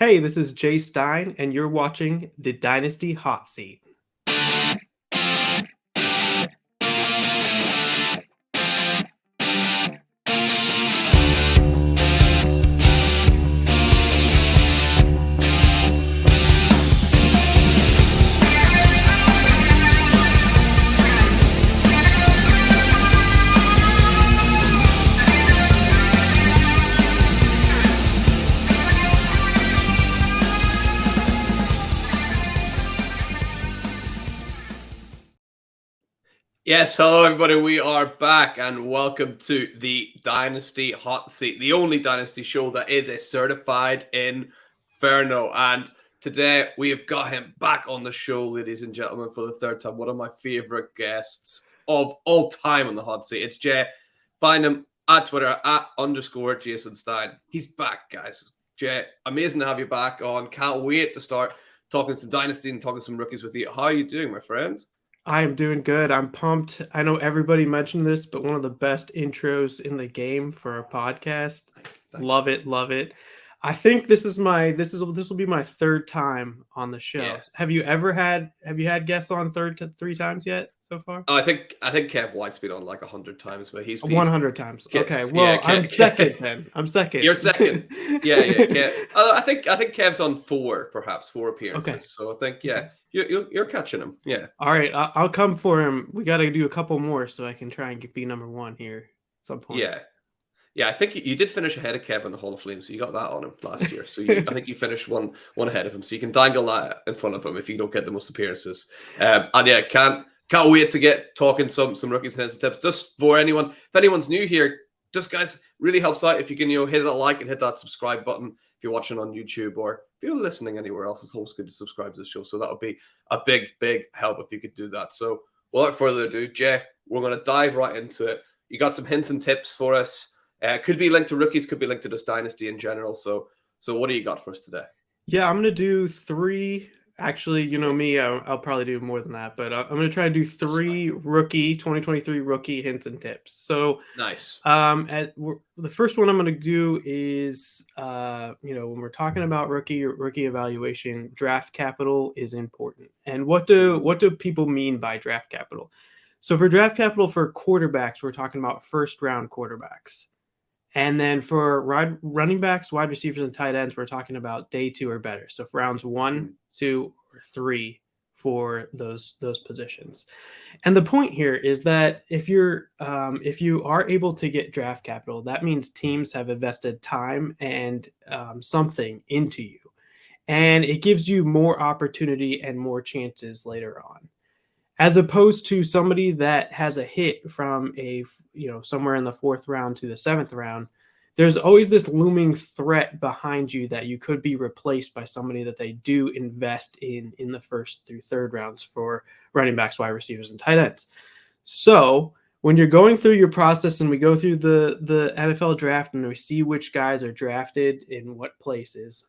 Hey, this is Jay Stein, and you're watching the Dynasty Hot Seat. Yes, hello everybody. We are back and welcome to the Dynasty Hot Seat, the only Dynasty show that is a certified inferno. And today we have got him back on the show, ladies and gentlemen, for the third time. One of my favorite guests of all time on the Hot Seat. It's Jay. Find him at Twitter @_ Jason Stein. He's back, guys. Jay, amazing to have you back on. Can't wait to start talking some Dynasty and talking some rookies with you. How are you doing, my friend? I am doing good. I'm pumped. I know everybody mentioned this, but one of the best intros in the game for a podcast. Love it, love it. I think this will be my third time on the show. Yeah. Have you had guests on three times yet so far? Oh, I think Kev White's been on like 100 times, but he's 100 times. Okay, well, I'm second then. I'm second. You're second. Yeah. I think Kev's on four appearances. Okay. So I think you're catching him. Yeah. All right, I'll come for him. We got to do a couple more so I can try and be number one here at some point. Yeah. I think you did finish ahead of Kev in the Hall of Fame, so you got that on him last year. So I think you finished one ahead of him, so you can dangle that in front of him if you don't get the most appearances. And yeah, can't wait to get talking some rookies and hints and tips. Just for anyone, if anyone's new here, just guys, really helps out if you can hit that like and hit that subscribe button if you're watching on YouTube, or if you're listening anywhere else. It's always good to subscribe to the show. So that would be a big help if you could do that. So without further ado, Jay, we're going to dive right into it. You got some hints and tips for us. Could be linked to rookies, could be linked to this Dynasty in general. So what do you got for us today? Yeah, I'm going to do three. Actually, you know me, I'll probably do more than that, but I'm going to try to do three 2023 rookie hints and tips. So nice. The first one I'm going to do is, when we're talking about rookie evaluation, draft capital is important. And what do people mean by draft capital? So for draft capital for quarterbacks, we're talking about first round quarterbacks. And then for running backs, wide receivers, and tight ends, we're talking about day 2 or better. So for rounds 1, 2, or 3 for those positions. And the point here is that if you are able to get draft capital, that means teams have invested time and something into you, and it gives you more opportunity and more chances later on. As opposed to somebody that has a hit from somewhere in the 4th round to the 7th round, there's always this looming threat behind you that you could be replaced by somebody that they do invest in the 1st through 3rd rounds for running backs, wide receivers, and tight ends. So when you're going through your process and we go through the NFL draft and we see which guys are drafted in what places,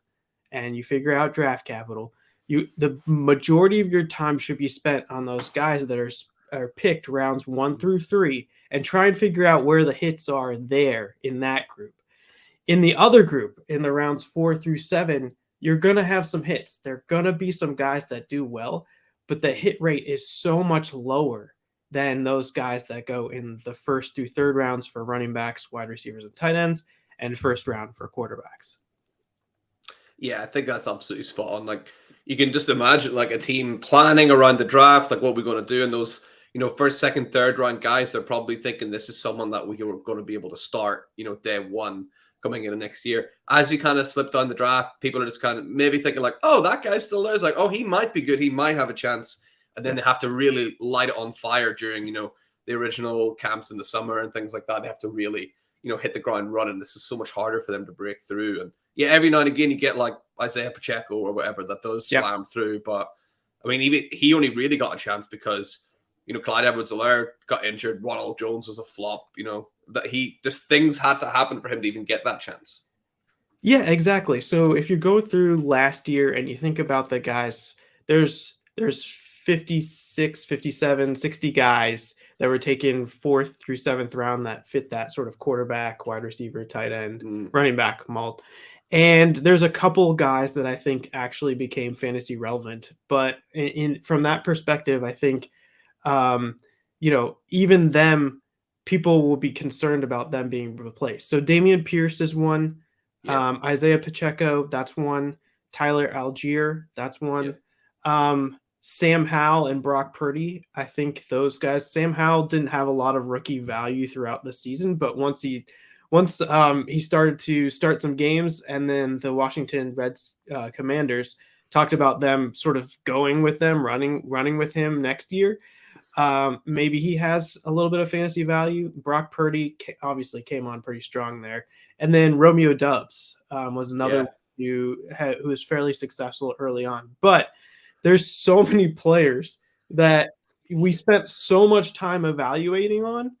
and you figure out draft capital, the majority of your time should be spent on those guys that are picked rounds 1 through 3 and try and figure out where the hits are there in that group. In the other group, in the rounds 4 through 7, you're going to have some hits. There are going to be some guys that do well, but the hit rate is so much lower than those guys that go in the 1st through 3rd rounds for running backs, wide receivers, and tight ends, and 1st round for quarterbacks. Yeah, I think that's absolutely spot on. Like, you can just imagine like a team planning around the draft, like what we're going to do in those, 1st, 2nd, 3rd round guys. They're probably thinking this is someone that we are going to be able to start, day 1 coming into next year. As you kind of slip down the draft, people are just kind of maybe thinking like, oh, that guy's still there. It's like, oh, he might be good. He might have a chance. And then they have to really light it on fire during, the original camps in the summer and things like that. They have to really, hit the ground running. This is so much harder for them to break through. And yeah, every now and again you get like Isaiah Pacheco or whatever that does slam through. But I mean, even he only really got a chance because, Clyde Edwards-Helaire got injured. Ronald Jones was a flop, that just things had to happen for him to even get that chance. Yeah, exactly. So if you go through last year and you think about the guys, there's 56, 57, 60 guys that were taken 4th through 7th round that fit that sort of quarterback, wide receiver, tight end, running back mold. And there's a couple guys that I think actually became fantasy relevant, but from that perspective, I think um, even them, people will be concerned about them being replaced. So Damian Pierce is one, Yep. Isaiah Pacheco, that's one, Tyler Algier, that's one, Yep. Sam Howell and Brock Purdy. I think those guys. Sam Howell didn't have a lot of rookie value throughout the season, but once he started to start some games, and then the Washington Reds Commanders talked about them sort of going with them, running with him next year. Maybe he has a little bit of fantasy value. Brock Purdy obviously came on pretty strong there, and then Romeo Dubs was another Yeah. who was fairly successful early on. But there's so many players that we spent so much time evaluating on.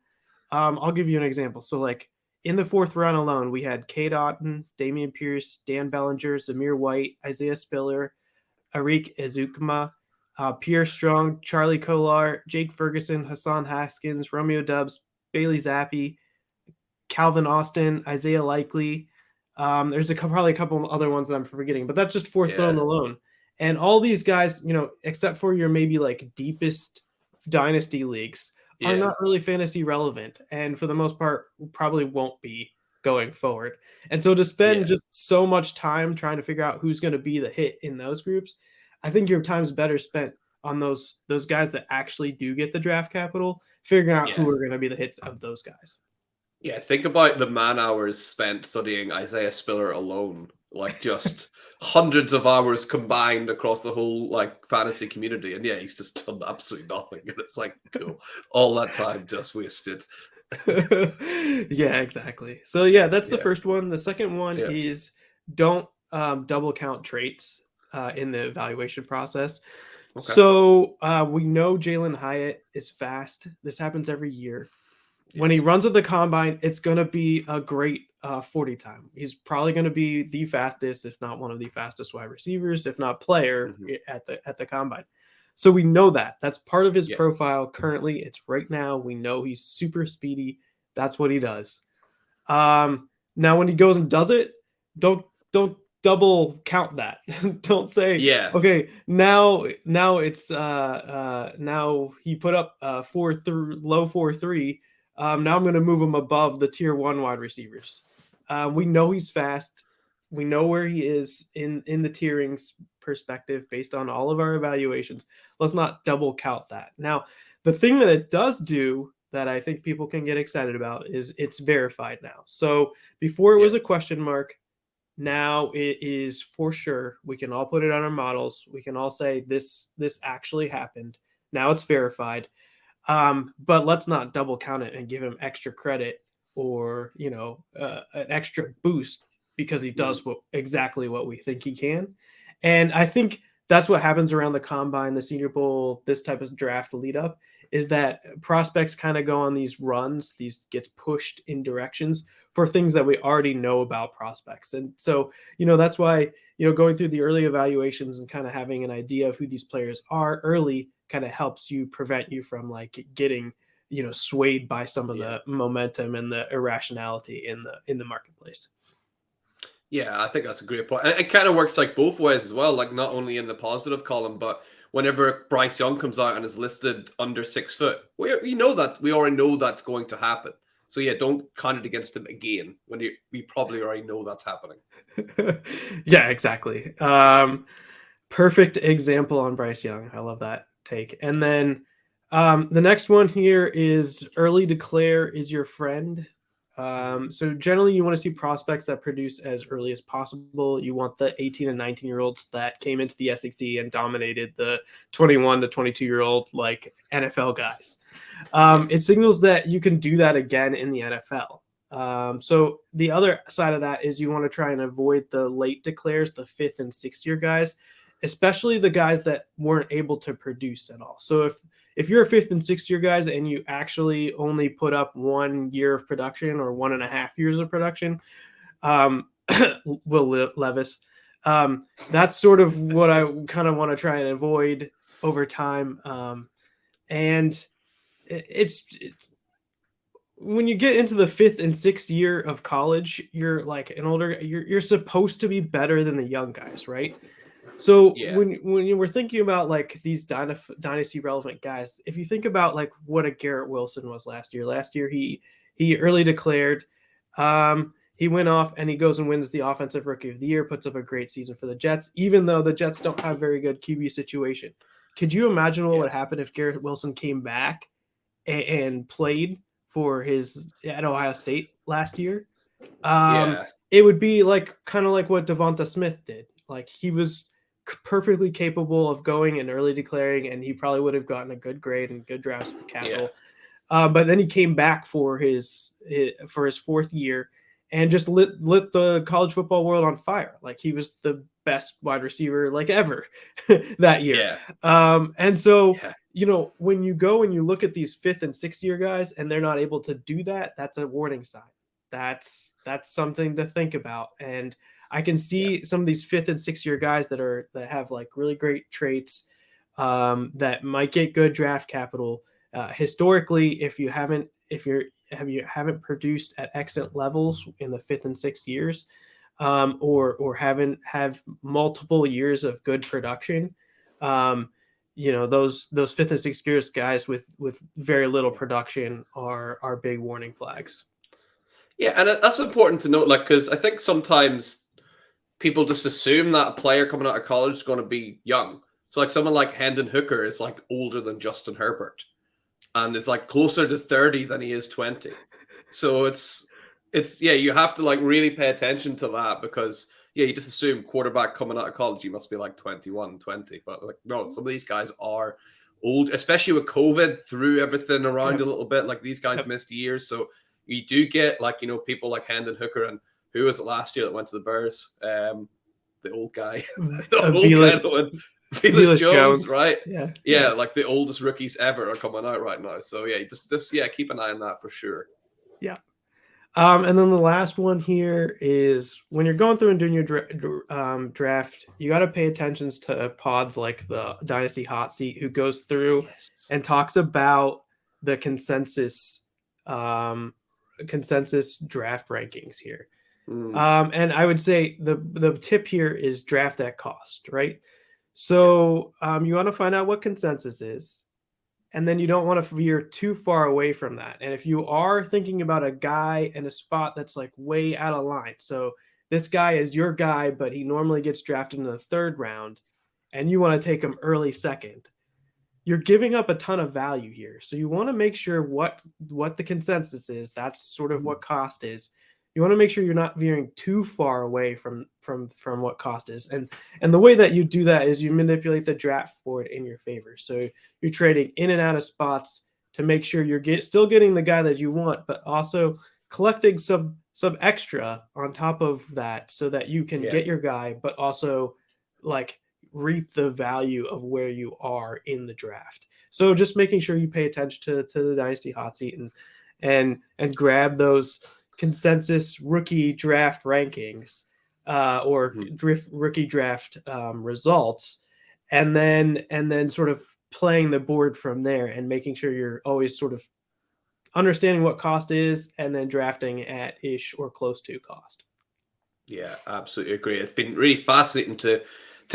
I'll give you an example. So, like in the fourth round alone, we had Kate Otten, Damian Pierce, Dan Bellinger, Zamir White, Isaiah Spiller, Arik Ezukma, Pierre Strong, Charlie Kolar, Jake Ferguson, Hassan Haskins, Romeo Dubs, Bailey Zappi, Calvin Austin, Isaiah Likely. There's probably a couple other ones that I'm forgetting, but that's just fourth round Yeah. alone. And all these guys, except for your maybe like deepest dynasty leagues, are Yeah. not really fantasy relevant. And for the most part, probably won't be going forward. And so to spend Yeah. just so much time trying to figure out who's going to be the hit in those groups, I think your time's better spent on those guys that actually do get the draft capital, figuring out Yeah. who are going to be the hits of those guys. Yeah, think about the man hours spent studying Isaiah Spiller alone. Like just hundreds of hours combined across the whole like fantasy community. And yeah, he's just done absolutely nothing. And it's like, cool. All that time just wasted. Yeah, exactly. So yeah, that's the Yeah. first one. The second one Yeah. is don't double count traits in the evaluation process. Okay. So we know Jalen Hyatt is fast. This happens every year. When he Yes. runs at the combine, it's going to be a great 40 time. He's probably going to be the fastest, if not one of the fastest wide receivers, if not player Hmm. at the combine. So we know that. That's part of his Yeah. profile currently. It's right now. We know he's super speedy. That's what he does. Now when he goes and does it, don't double count that. Don't say, Yeah. okay, now it's now he put up 4 through low 4.3. Now I'm going to move him above the tier 1 wide receivers. We know he's fast. We know where he is in the tierings perspective based on all of our evaluations. Let's not double count that. Now, the thing that it does do that I think people can get excited about is it's verified now. So before it Yeah. was a question mark, now it is for sure. We can all put it on our models. We can all say this actually happened. Now it's verified. But let's not double count it and give him extra credit or an extra boost because he Mhm. does exactly what we think he can. And I think that's what happens around the combine, the Senior Bowl, this type of draft lead up is that prospects kind of go on these runs, these gets pushed in directions for things that we already know about prospects. And so, that's why, going through the early evaluations and kind of having an idea of who these players are early kind of helps you prevent you from like getting, swayed by some of Yeah. the momentum and the irrationality in the marketplace. Yeah, I think that's a great point. And it kind of works like both ways as well, like not only in the positive column, but whenever Bryce Young comes out and is listed under 6 foot, we already know that's going to happen. So yeah, don't count it against him again when we probably already know that's happening. Yeah, exactly. Perfect example on Bryce Young. I love that take. And then the next one here is early declare is your friend. Mhm. So generally, you want to see prospects that produce as early as possible. You want the 18 and 19-year-olds that came into the SEC and dominated the 21 to 22-year-old like NFL guys. Yeah. It signals that you can do that again in the NFL. So the other side of that is you want to try and avoid the late declares, the 5th and 6th year guys, especially the guys that weren't able to produce at all. So if you're a 5th and 6th year guys and you actually only put up 1 year of production or 1.5 years of production, Will Levis, that's sort of what I kind of want to try and avoid over time. And it's when you get into the 5th and 6th year of college, you're like an older. You're supposed to be better than the young guys, right? So Yeah, when you were thinking about like these dynasty relevant guys, if you think about like what a Garrett Wilson was last year he early declared, he went off and he goes and wins the offensive rookie of the year, puts up a great season for the Jets, even though the Jets don't have very good QB situation. Could you imagine what yeah, would happen if Garrett Wilson came back and played for his at Ohio State last year? Um, yeah, it would be like kind of like what Devonta Smith did. Like he was perfectly capable of going and early declaring, and he probably would have gotten a good grade and good draft yeah, capital. But then he came back for his 4th year and just lit the college football world on fire. Like he was the best wide receiver like ever that year. yeah, And so yeah, when you go and you look at these 5th and 6th year guys and they're not able to do that, that's a warning sign. That's something to think about. And I can yeah, see some of these 5th and 6th year guys that have like really great traits, that might get good draft capital. Historically, if you haven't produced at excellent levels in the 5th and 6th years, or haven't have multiple years of good production, those 5th and 6th years guys with very little yeah. production are big warning flags. Yeah, and that's important to note, like, because I think sometimes people just assume that a player coming out of college is going to be young. So, like, someone like Hendon Hooker is like older than Justin Herbert, and is like closer to 30 than he is 20. So it's yeah, you have to like really pay attention to that because yeah, you just assume quarterback coming out of college, you must be like 21, 20. But like no, some of these guys are old, especially with COVID threw everything around a Yep. little bit. Like these guys Yep. missed years. So you do get like, people like Hendon Hooker and who was it last year that went to the Bears? The old guy. The old guy Velas that went Felix Velas Jones, Jones. right? Yeah. Yeah, Yeah. like the oldest rookies ever are coming out right now. So yeah, just yeah, keep an eye on that for sure. Yeah. And then the last one here is when you're going through and doing your draft, you got to pay attention to pods like the Dynasty Hot Seat, who goes through Yes. and talks about the consensus draft rankings here. Mm, And I would say the tip here is draft at cost, right? yeah, So you want to find out what consensus is, and then you don't want to veer too far away from that. And if you are thinking about a guy and a spot that's like way out of line, so this guy is your guy, but he normally gets drafted in the 3rd round, and you want to take him early 2nd, you're giving up a ton of value here. So you want to make sure what the consensus is. That's sort of what cost is. You want to make sure you're not veering too far away from what cost is. And the way that you do that is you manipulate the draft board in your favor. So you're trading in and out of spots to make sure you're still getting the guy that you want, but also collecting some extra on top of that so that you can yeah, get your guy, but also like reap the value of where you are in the draft. So just making sure you pay attention to the Dynasty Hot Seat and grab those consensus rookie draft rankings, or mhm, rookie draft results, and then sort of playing the board from there and making sure you're always sort of understanding what cost is and then drafting at ish or close to cost. yeah. Absolutely agree. It's been really fascinating to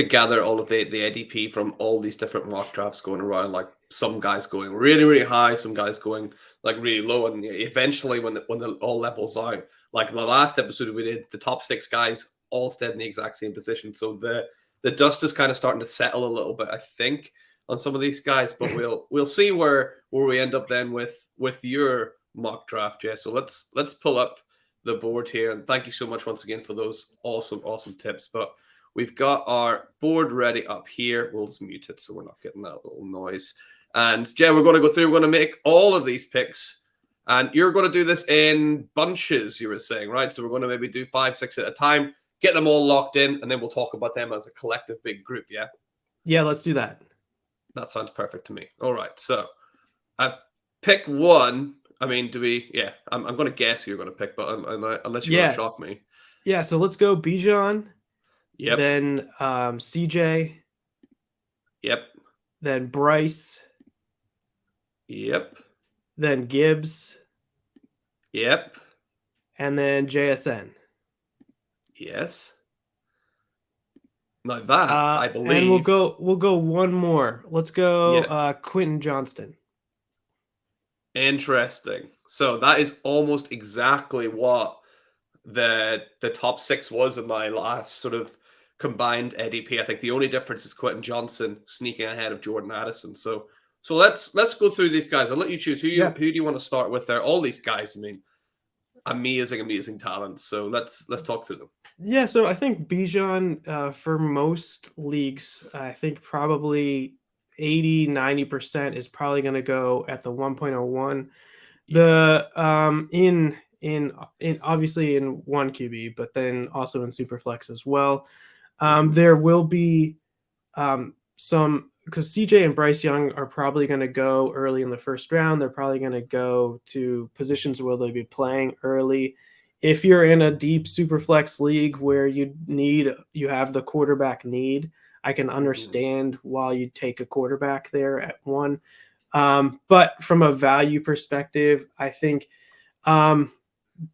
gather all of the ADP from all these different mock drafts going around. Like some guys going really really high, some guys going like really low, and yeah, eventually when the all levels out, like the last episode we did, the top 6 guys all stayed in the exact same position. So the dust is kind of starting to settle a little bit, I think, on some of these guys. But we'll see where we end up then with your mock draft, Jess. So let's pull up the board here, and thank you so much once again for those awesome tips. But we've got our board ready up here. We'll just mute it so we're not getting that little noise. And Jay, we're going to go through. We're going to make all of these picks, and you're going to do this in bunches. You were saying, right? So we're going to maybe do 5, 6 at a time, get them all locked in, and then we'll talk about them as a collective big group. Yeah, Yeah, let's do that. that sounds perfect to me. All right, so I pick one. I mean, do we? Yeah, I'm going to guess who you're going to pick, but unless you're going to Yeah, shock me. yeah. So let's go Bijan, Yep, then CJ, yep, then Bryce, yep. then Gibbs, Yep. and then JSN. Yes. Now that I And we'll believe, go one more. Let's go yeah, Quentin Johnston. interesting. So that is almost exactly what the top six was in my last sort of combined ADP. I think the only difference is Quentin Johnson sneaking ahead of Jordan Addison. So let's go through these guys. I'll let you choose Yeah. who do you want to start with there. All these guys, I mean, amazing talents. So let's talk through them. Yeah, so I think Bijan, for most leagues, I think probably 80-90% is probably going to go at the 1.01. Yeah. The in obviously in one QB, but then also in Superflex as well. Mhm. There will be some, because CJ and Bryce Young are probably going to go early in the first round. They're probably going to go to positions where they'll be playing early. If you're in a deep super flex league where you have the quarterback need, I can Mhm. understand why you take a quarterback there at one. But from a value perspective, I think um,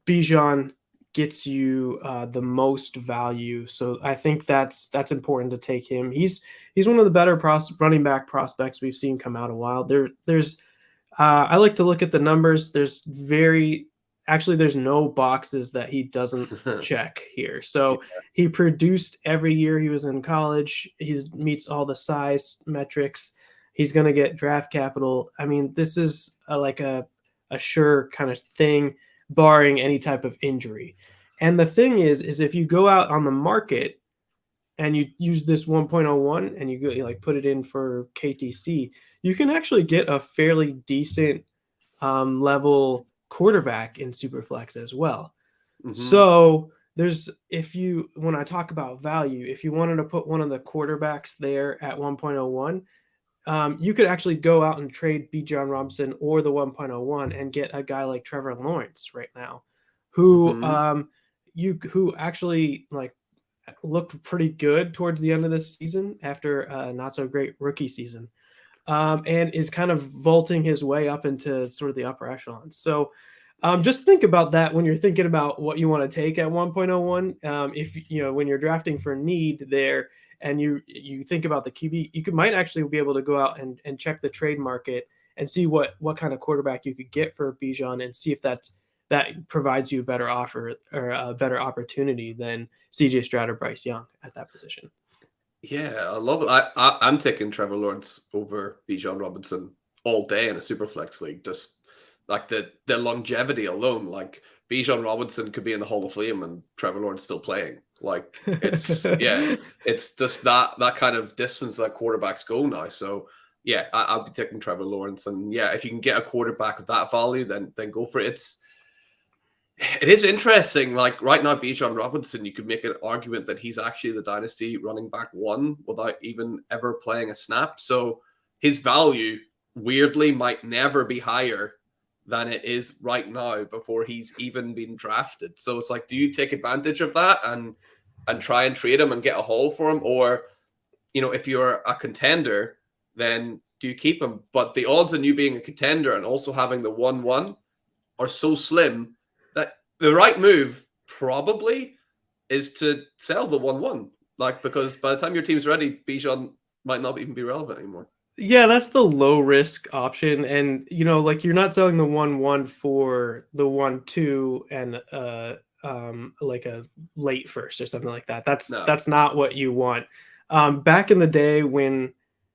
Bijan gets you the most value. So I think that's important to take him. He's one of the better running back prospects we've seen come out a while. There's I like to look at the numbers. There's no boxes that he doesn't check here. Yeah. So he produced every year he was in college. He meets all the size metrics. He's going to get draft capital. I mean, this is like a sure kind of thing, barring any type of injury. And the thing is if you go out on the market and you use this 1.01 and you like put it in for KTC, you can actually get a fairly decent level quarterback in Superflex as well. Mhm. So when I talk about value, if you wanted to put one of the quarterbacks there at 1.01, you could actually go out and trade Bijan Robinson or the 1.01 and get a guy like Trevor Lawrence right now, who Mhm. who actually like looked pretty good towards the end of this season after a not so great rookie season, and is kind of vaulting his way up into sort of the upper echelons. So just think about that when you're thinking about what you want to take at 1.01. If you know when you're drafting for need there, and you think about the QB, might actually be able to go out and check the trade market and see what kind of quarterback you could get for Bijan, and see if that provides you a better offer or a better opportunity than CJ Stroud or Bryce Young at that position. Yeah, I love it. I'm taking Trevor Lawrence over Bijan Robinson all day in a super flex league. Just like the longevity alone, like Bijan Robinson could be in the Hall of Fame and Trevor Lawrence still playing. Like it's just that kind of distance that quarterbacks go now. So yeah, I'll be taking Trevor Lawrence, and yeah, if you can get a quarterback of that value, then go for it. It is interesting. Like right now, Bijan Robinson, you could make an argument that he's actually the dynasty running back one without even ever playing a snap. So his value weirdly might never be higher than it is right now before he's even been drafted. So it's like, do you take advantage of that and try and trade him and get a haul for him, or if you're a contender, then do you keep him? But the odds on you being a contender and also having the 1-1 are so slim that the right move probably is to sell the 1-1. Like, because by the time your team's ready, Bijan might not even be relevant anymore. Yeah, that's the low risk option. And like you're not selling the 1-1 for the 1-2 and like a late first or something like that. That's No. that's not what you want. Back in the day when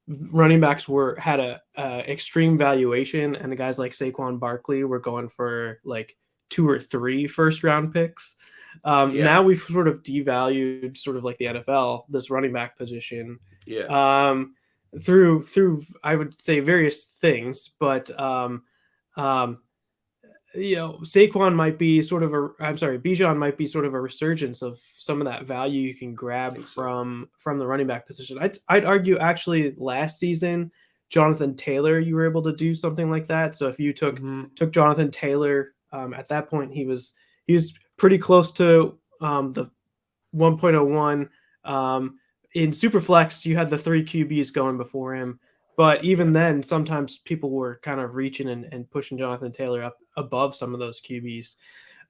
running backs had a extreme valuation, and the guys like Saquon Barkley were going for like 2 or 3 first round picks. Yeah. Now we've sort of devalued, sort of like the NFL, this running back position. Yeah. Um, through I would say various things, but um, Saquon might be sort of Bijan might be sort of a resurgence of some of that value you can I grab think so. from the running back position. I'd argue actually last season, Jonathan Taylor, you were able to do something like that. So if you Hmm. took Jonathan Taylor, at that point he was pretty close to the 1.01. In Superflex, you had the 3 QBs going before him. But Yeah. even then, sometimes people were kind of reaching and pushing Jonathan Taylor above some of those QBs.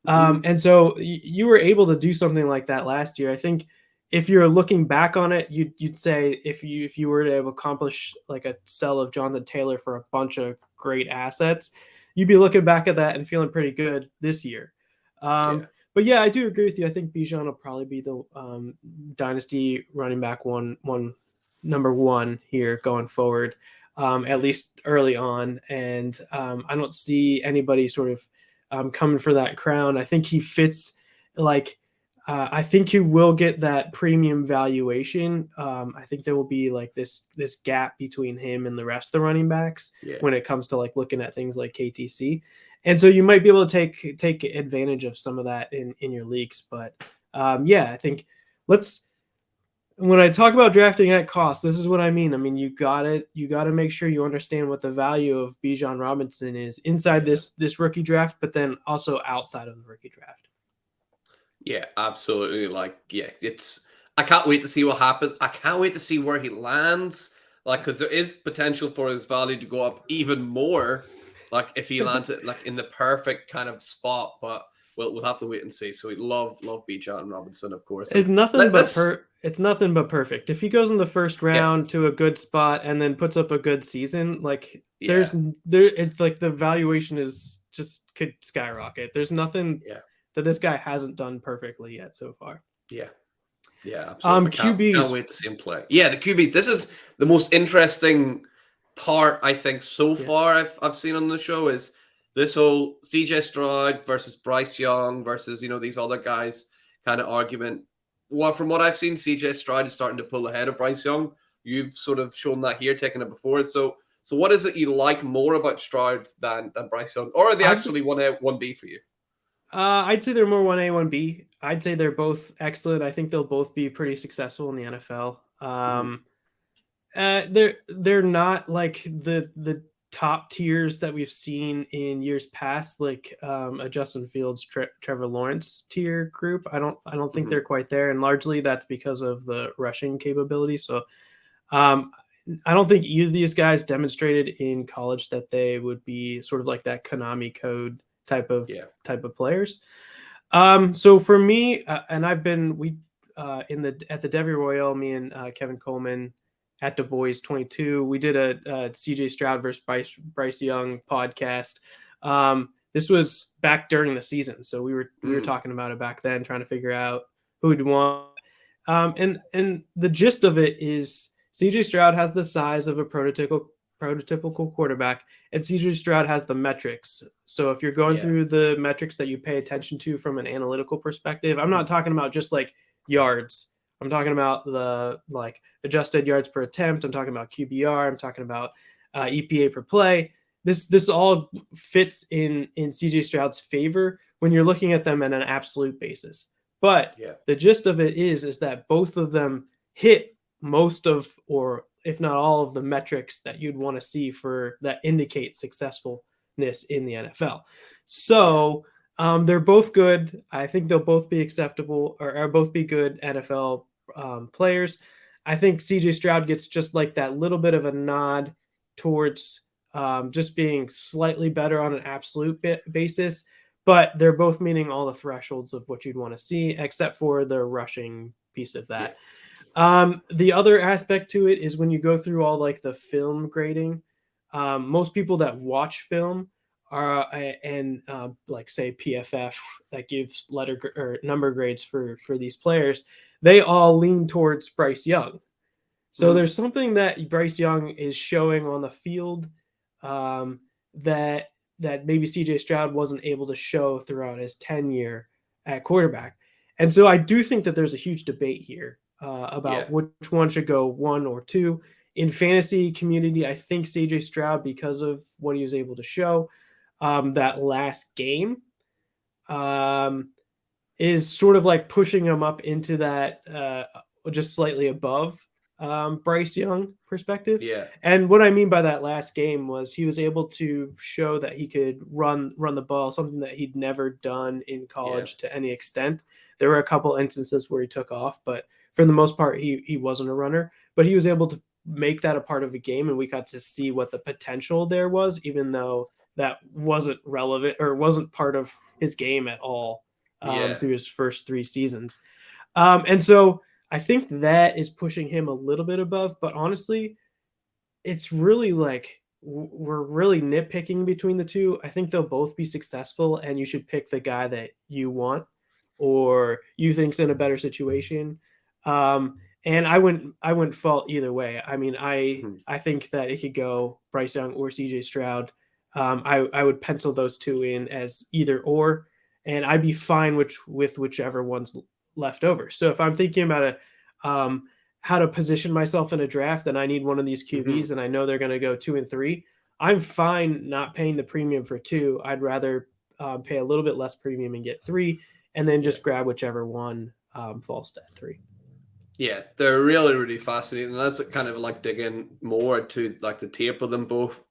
Mhm. And so you were able to do something like that last year. I think if you're looking back on it, you'd say if you were to accomplish like a sell of Jonathan Taylor for a bunch of great assets, you'd be looking back at that and feeling pretty good this year. Yeah. But yeah, I do agree with you. I think Bijan will probably be the dynasty running back number one here going forward, at least early on. And I don't see anybody sort of coming for that crown. I think he fits like I think he will get that premium valuation. I think there will be like this gap between him and the rest of the running backs Yeah. when it comes to like looking at things like KTC, and so you might be able to take advantage of some of that in your leagues. But yeah, I think let's when I talk about drafting at cost, this is what I mean. I mean, you gotta make sure you understand what the value of Bijan Robinson is inside Yeah. this rookie draft, but then also outside of the rookie draft. Yeah, absolutely. Like, yeah, it's. I can't wait to see what happens. I can't wait to see where he lands. Like, because there is potential for his value to go up even more. Like, if he lands it like in the perfect kind of spot, but we'll have to wait and see. So we love Bijan Robinson, of course, and let's It's nothing but perfect. If he goes in the first yeah, round to a good spot and then puts up a good season, like yeah, it's like the valuation is just could skyrocket. There's nothing yeah, that this guy hasn't done perfectly yet so far. yeah. Yeah, absolutely. Can't QBs. wait to see him play. Yeah, the QB. This is the most interesting part I think so Yeah. far I've seen on the show is this whole CJ Stroud versus Bryce Young versus these other guys kind of argument. Well, from what I've seen, CJ Stroud is starting to pull ahead of Bryce Young. You've sort of shown that here, taking it before. So what is it you like more about Stroud than Bryce Young, or are they I'd actually 1A 1B for you? I'd say they're more 1A, 1B. I'd say they're both excellent. I think they'll both be pretty successful in the NFL. Mhm. They're not like the top tiers that we've seen in years past, like a Justin Fields, Trevor Lawrence tier group. I don't think they're Mhm. quite there, and largely that's because of the rushing capability. So um, I don't think either of these guys demonstrated in college that they would be sort of like that Konami code Yeah. type of players. So for me, and I've been we in the at the Devi Royale, me and Kevin Coleman at Du Bois 22, we did a CJ Stroud versus Bryce Young podcast. This was back during the season, so we were Mm. talking about it back then, trying to figure out who would want. And the gist of it is CJ Stroud has the size of a prototypical quarterback, and CJ Stroud has the metrics. So if you're going Yeah. through the metrics that you pay attention to from an analytical perspective, I'm not talking about just like yards. I'm talking about the like adjusted yards per attempt. I'm talking about QBR. I'm talking about EPA per play. This all fits in CJ Stroud's favor when you're looking at them at an absolute basis. But Yeah. the gist of it is that both of them hit most of, or if not all of the metrics that you'd want to see for that indicate successfulness in the NFL. Yeah. So they're both good. I think they'll both be acceptable or both be good NFL players. I think CJ Stroud gets just like that little bit of a nod towards just being slightly better on an absolute basis, but they're both meeting all the thresholds of what you'd want to see, except for the rushing piece of Yeah. that. The other aspect to it is when you go through all like the film grading, most people that watch film are and like say PFF that gives or number grades for these players, they all lean towards Bryce Young. So Mhm. there's something that Bryce Young is showing on the field um, that maybe CJ Stroud wasn't able to show throughout his tenure at quarterback. And so I do think that there's a huge debate here Yeah. about which one should go one or two. In fantasy community, I think CJ Stroud, because of what he was able to show that last game, um, is sort of like pushing him up into that just slightly above Bryce Young perspective. Yeah. And what I mean by that last game was he was able to show that he could run the ball, something that he'd never done in Yeah. college to any extent. There were a couple instances where he took off, but for the most part, he wasn't a runner. But he was able to make that a part of a game, and we got to see what the potential there was, even though that wasn't relevant or wasn't part of his game at all Yeah. through his first 3 seasons. And so I think that is pushing him a little bit above, but honestly, it's really like we're really nitpicking between the two. I think they'll both be successful, and you should pick the guy that you want or you think's in a better situation. And I wouldn't fault either way. I mean, Mhm. I think that it could go Bryce Young or CJ Stroud. I would pencil those two in as either or, and I'd be fine with whichever one's left over. So if I'm thinking about how to position myself in a draft and I need one of these Mhm. QBs and I know they're going to go 2 and 3, I'm fine not paying the premium for 2. I'd rather pay a little bit less premium and get 3 and then Yeah. just grab whichever one falls to 3. Yeah, they're really, really fascinating. And that's kind of like digging more to like the tape of them both.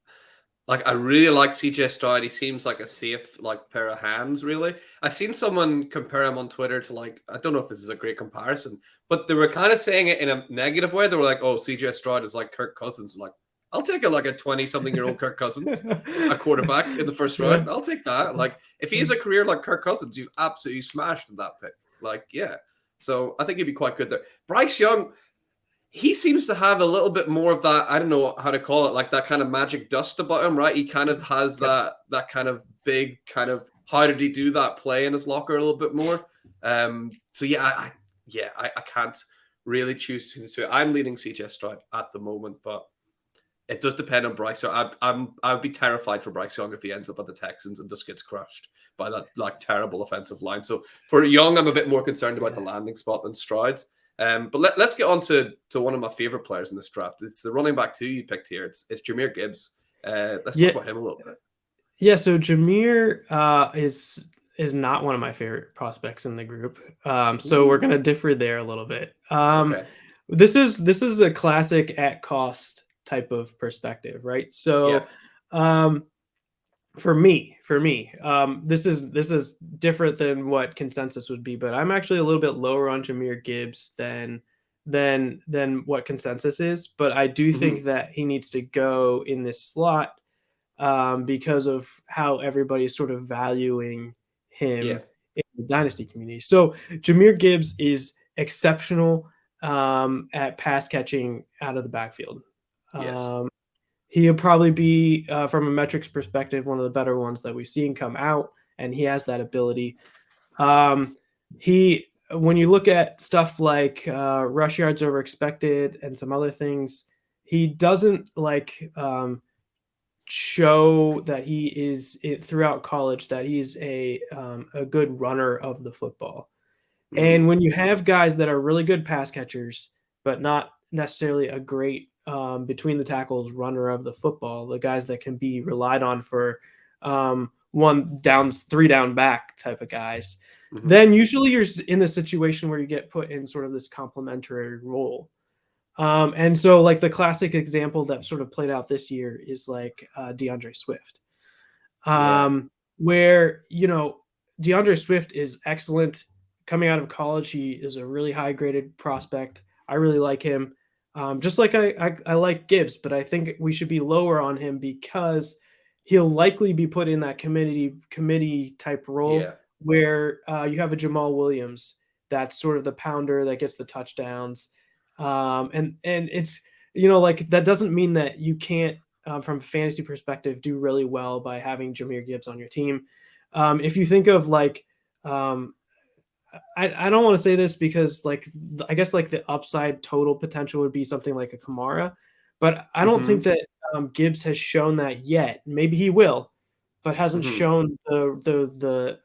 Like I really like CJ Stroud. He seems like a safe like pair of hands, really. I seen someone compare him on Twitter to like, I don't know if this is a great comparison, but they were kind of saying it in a negative way. They were like, oh, CJ Stroud is like Kirk Cousins. I'm like, I'll take it like a 20-something-year-old Kirk Cousins, a quarterback in the first Yeah. round. I'll take that. Like if he has a career like Kirk Cousins, you've absolutely smashed in that pick. Like, yeah. So I think he'd be quite good there. Bryce Young, he seems to have a little bit more of that, I don't know how to call it, like that kind of magic dust about him, right? He kind of has Yep. that kind of big kind of how did he do that play in his locker a little bit more. So I can't really choose between the two. I'm leading CJ Stroud at the moment, but it does depend on Bryce. So I would be terrified for Bryce Young if he ends up at the Texans and just gets crushed by that like terrible offensive line. So for Young, I'm a bit more concerned about the landing spot than Stroud. But let's get on to one of my favorite players in this draft. It's the running back 2 you picked here. It's Jahmyr Gibbs. Let's talk Yeah. about him a little bit. Yeah. So Jahmyr is not one of my favorite prospects in the group. So we're gonna differ there a little bit. Okay. This is a classic at cost type of perspective, right? Yeah. So for me, this is different than what consensus would be, but I'm actually a little bit lower on Jahmyr Gibbs than what consensus is. But I do Mhm. think that he needs to go in this slot because of how everybody's sort of valuing Yeah. him in the dynasty community. So Jahmyr Gibbs is exceptional at pass catching out of the backfield. Yes. Um, He'll probably be, from a metrics perspective, one of the better ones that we've seen come out, and he has that ability. He, when you look at stuff like rush yards over expected and some other things, he doesn't like show that he is throughout college that he's a good runner of the football. Mhm. And when you have guys that are really good pass catchers, but not necessarily a great between the tackles runner of the football, the guys that can be relied on for one downs, 3 down back type of guys, Mhm. then usually you're in the situation where you get put in sort of this complementary role. And so, like the classic example that sort of played out this year is like DeAndre Swift, Yeah. where DeAndre Swift is excellent coming out of college. He is a really high graded prospect. I really like him, just like I like Gibbs, but I think we should be lower on him because he'll likely be put in that committee type role Yeah. where you have a Jamal Williams that's sort of the pounder that gets the touchdowns, and it's like that doesn't mean that you can't from a fantasy perspective, do really well by having Jahmyr Gibbs on your team. If you think of like, I don't want to say this because like I guess like the upside total potential would be something like a Kamara, but I don't think Mhm. that Gibbs has shown that yet. Maybe he will, but hasn't Mhm. shown the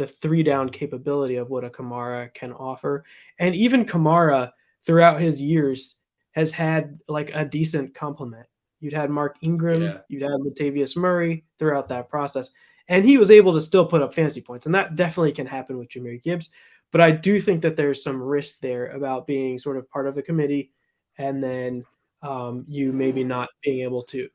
3 down capability of what a Kamara can offer. And even Kamara throughout his years has had like a decent complement. You'd had Mark Ingram, Yeah. you'd had Latavius Murray throughout that process, and he was able to still put up fantasy points, and that definitely can happen with Jahmyr Gibbs. But I do think that there's some risk there about being sort of part of a committee, and then you maybe not being able to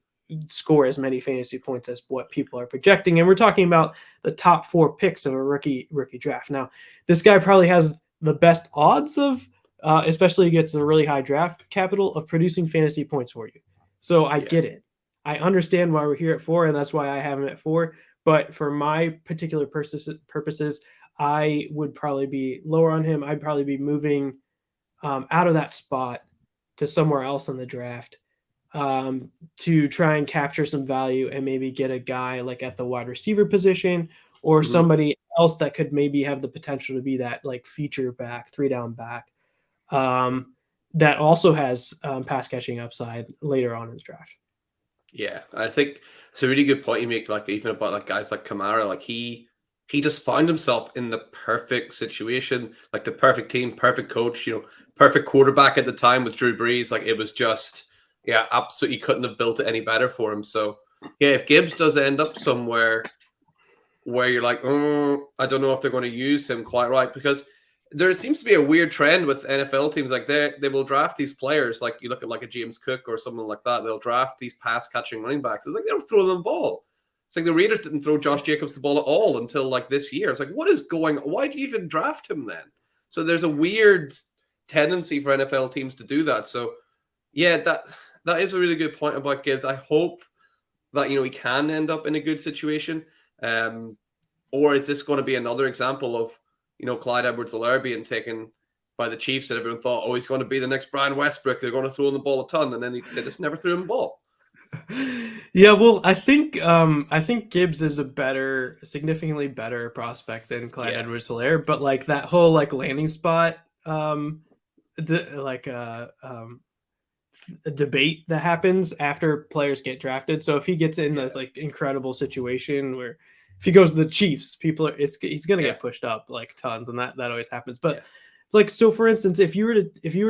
score as many fantasy points as what people are projecting. And we're talking about the top 4 picks of a rookie draft. Now, this guy probably has the best odds of, especially gets a really high draft capital of producing fantasy points for you. So I Yeah. get it. I understand why we're here at 4, and that's why I have him at 4. But for my particular purposes, I would probably be lower on him. I'd probably be moving out of that spot to somewhere else in the draft to try and capture some value and maybe get a guy like at the wide receiver position or Mhm. somebody else that could maybe have the potential to be that like feature back, 3-down back that also has pass catching upside later on in the draft. Yeah, I think it's a really good point you make. Like even about like guys like Kamara, like he just found himself in the perfect situation, like the perfect team, perfect coach, perfect quarterback at the time with Drew Brees. Like it was just, yeah, absolutely couldn't have built it any better for him. So yeah, if Gibbs does end up somewhere where you're like, oh, I don't know if they're going to use him quite right, because there seems to be a weird trend with NFL teams. Like they will draft these players. Like you look at like a James Cook or someone like that. They'll draft these pass catching running backs. It's like they don't throw them the ball. It's like the Raiders didn't throw Josh Jacobs the ball at all until like this year. It's like, what is going? Why do you even draft him then? So there's a weird tendency for NFL teams to do that. So yeah, that is a really good point about Gibbs. I hope that he can end up in a good situation. Or is this going to be another example of, Clyde Edwards-Helaire being taken by the Chiefs and everyone thought, oh, he's going to be the next Brian Westbrook. They're going to throw him the ball a ton. And then they just never threw him the ball. Yeah, well, I think Gibbs is a significantly better prospect than Clyde Yeah. Edwards-Helaire, but like that whole like landing spot, like a debate that happens after players get drafted. So if he gets in this like incredible situation where if he goes to the Chiefs, he's gonna get pushed up like tons, and that always happens. But like so, for instance, if you were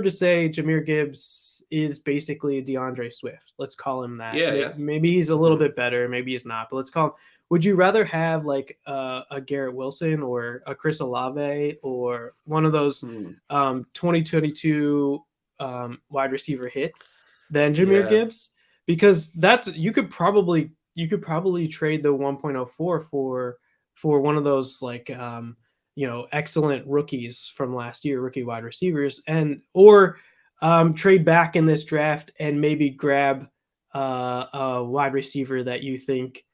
to say Jahmyr Gibbs is basically a DeAndre Swift, let's call him that. Maybe he's a little bit better, maybe he's not, but let's call him. Would you rather have like a Garrett Wilson or a Chris Olave or one of those 2022 wide receiver hits than Jahmyr Gibbs? Because you could probably trade the 1.04 for one of those like excellent rookies from last year, rookie wide receivers, or trade back in this draft and maybe grab a wide receiver that you think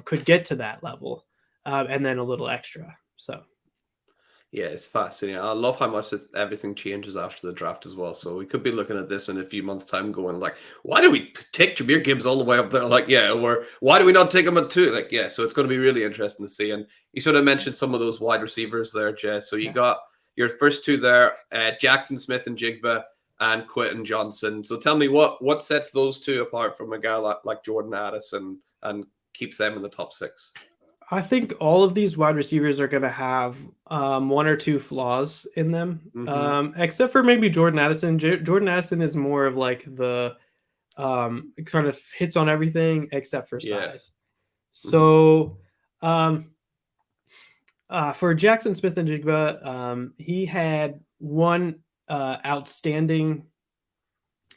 could get to that level, and then a little extra. So. Yeah, it's fascinating. I love how much everything changes after the draft as well. So we could be looking at this in a few months' time going like, why do we take Jahmyr Gibbs all the way up there? Like, yeah, or why do we not take him at 2? Like, yeah, so it's going to be really interesting to see. And you sort of mentioned some of those wide receivers there, Jess. So you got your first two there, Jackson Smith and Jigba and Quentin Johnson. So tell me what sets those two apart from a guy like Jordan Addison and keeps them in the top 6? I think all of these wide receivers are going to have one or two flaws in them, except for maybe Jordan Addison. Jordan Addison is more of like the kind of hits on everything except for size. So for Jackson Smith and Jigba, he had one outstanding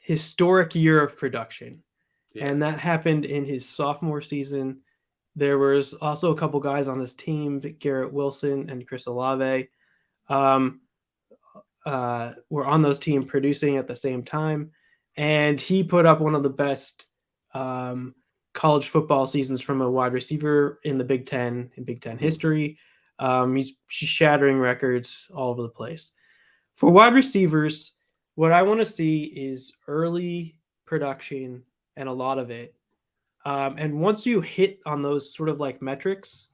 historic year of production, and that happened in his sophomore season. There was also a couple guys on his team, Garrett Wilson and Chris Olave, were on those teams producing at the same time. And he put up one of the best college football seasons from a wide receiver in the Big Ten, in Big Ten history. He's shattering records all over the place. For wide receivers, what I want to see is early production and a lot of it. And once you hit on those sort of like metrics,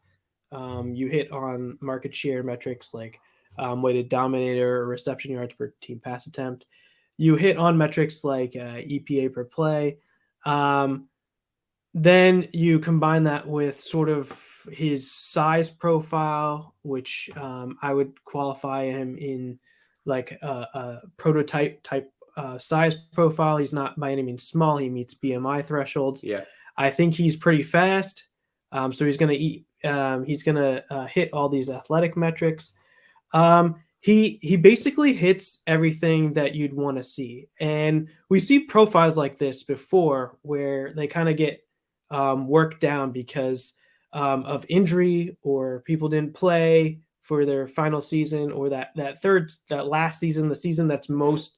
you hit on market share metrics like weighted dominator or reception yards per team pass attempt. You hit on metrics like EPA per play. Then you combine that with sort of his size profile, which I would qualify him in like a prototype type size profile. He's not by any means small. He meets BMI thresholds. I think he's pretty fast. So he's going to eat. He's going to hit all these athletic metrics. He basically hits everything that you'd want to see. And we see profiles like this before where they kind of get worked down because of injury or people didn't play for their final season or that last season, the season that's most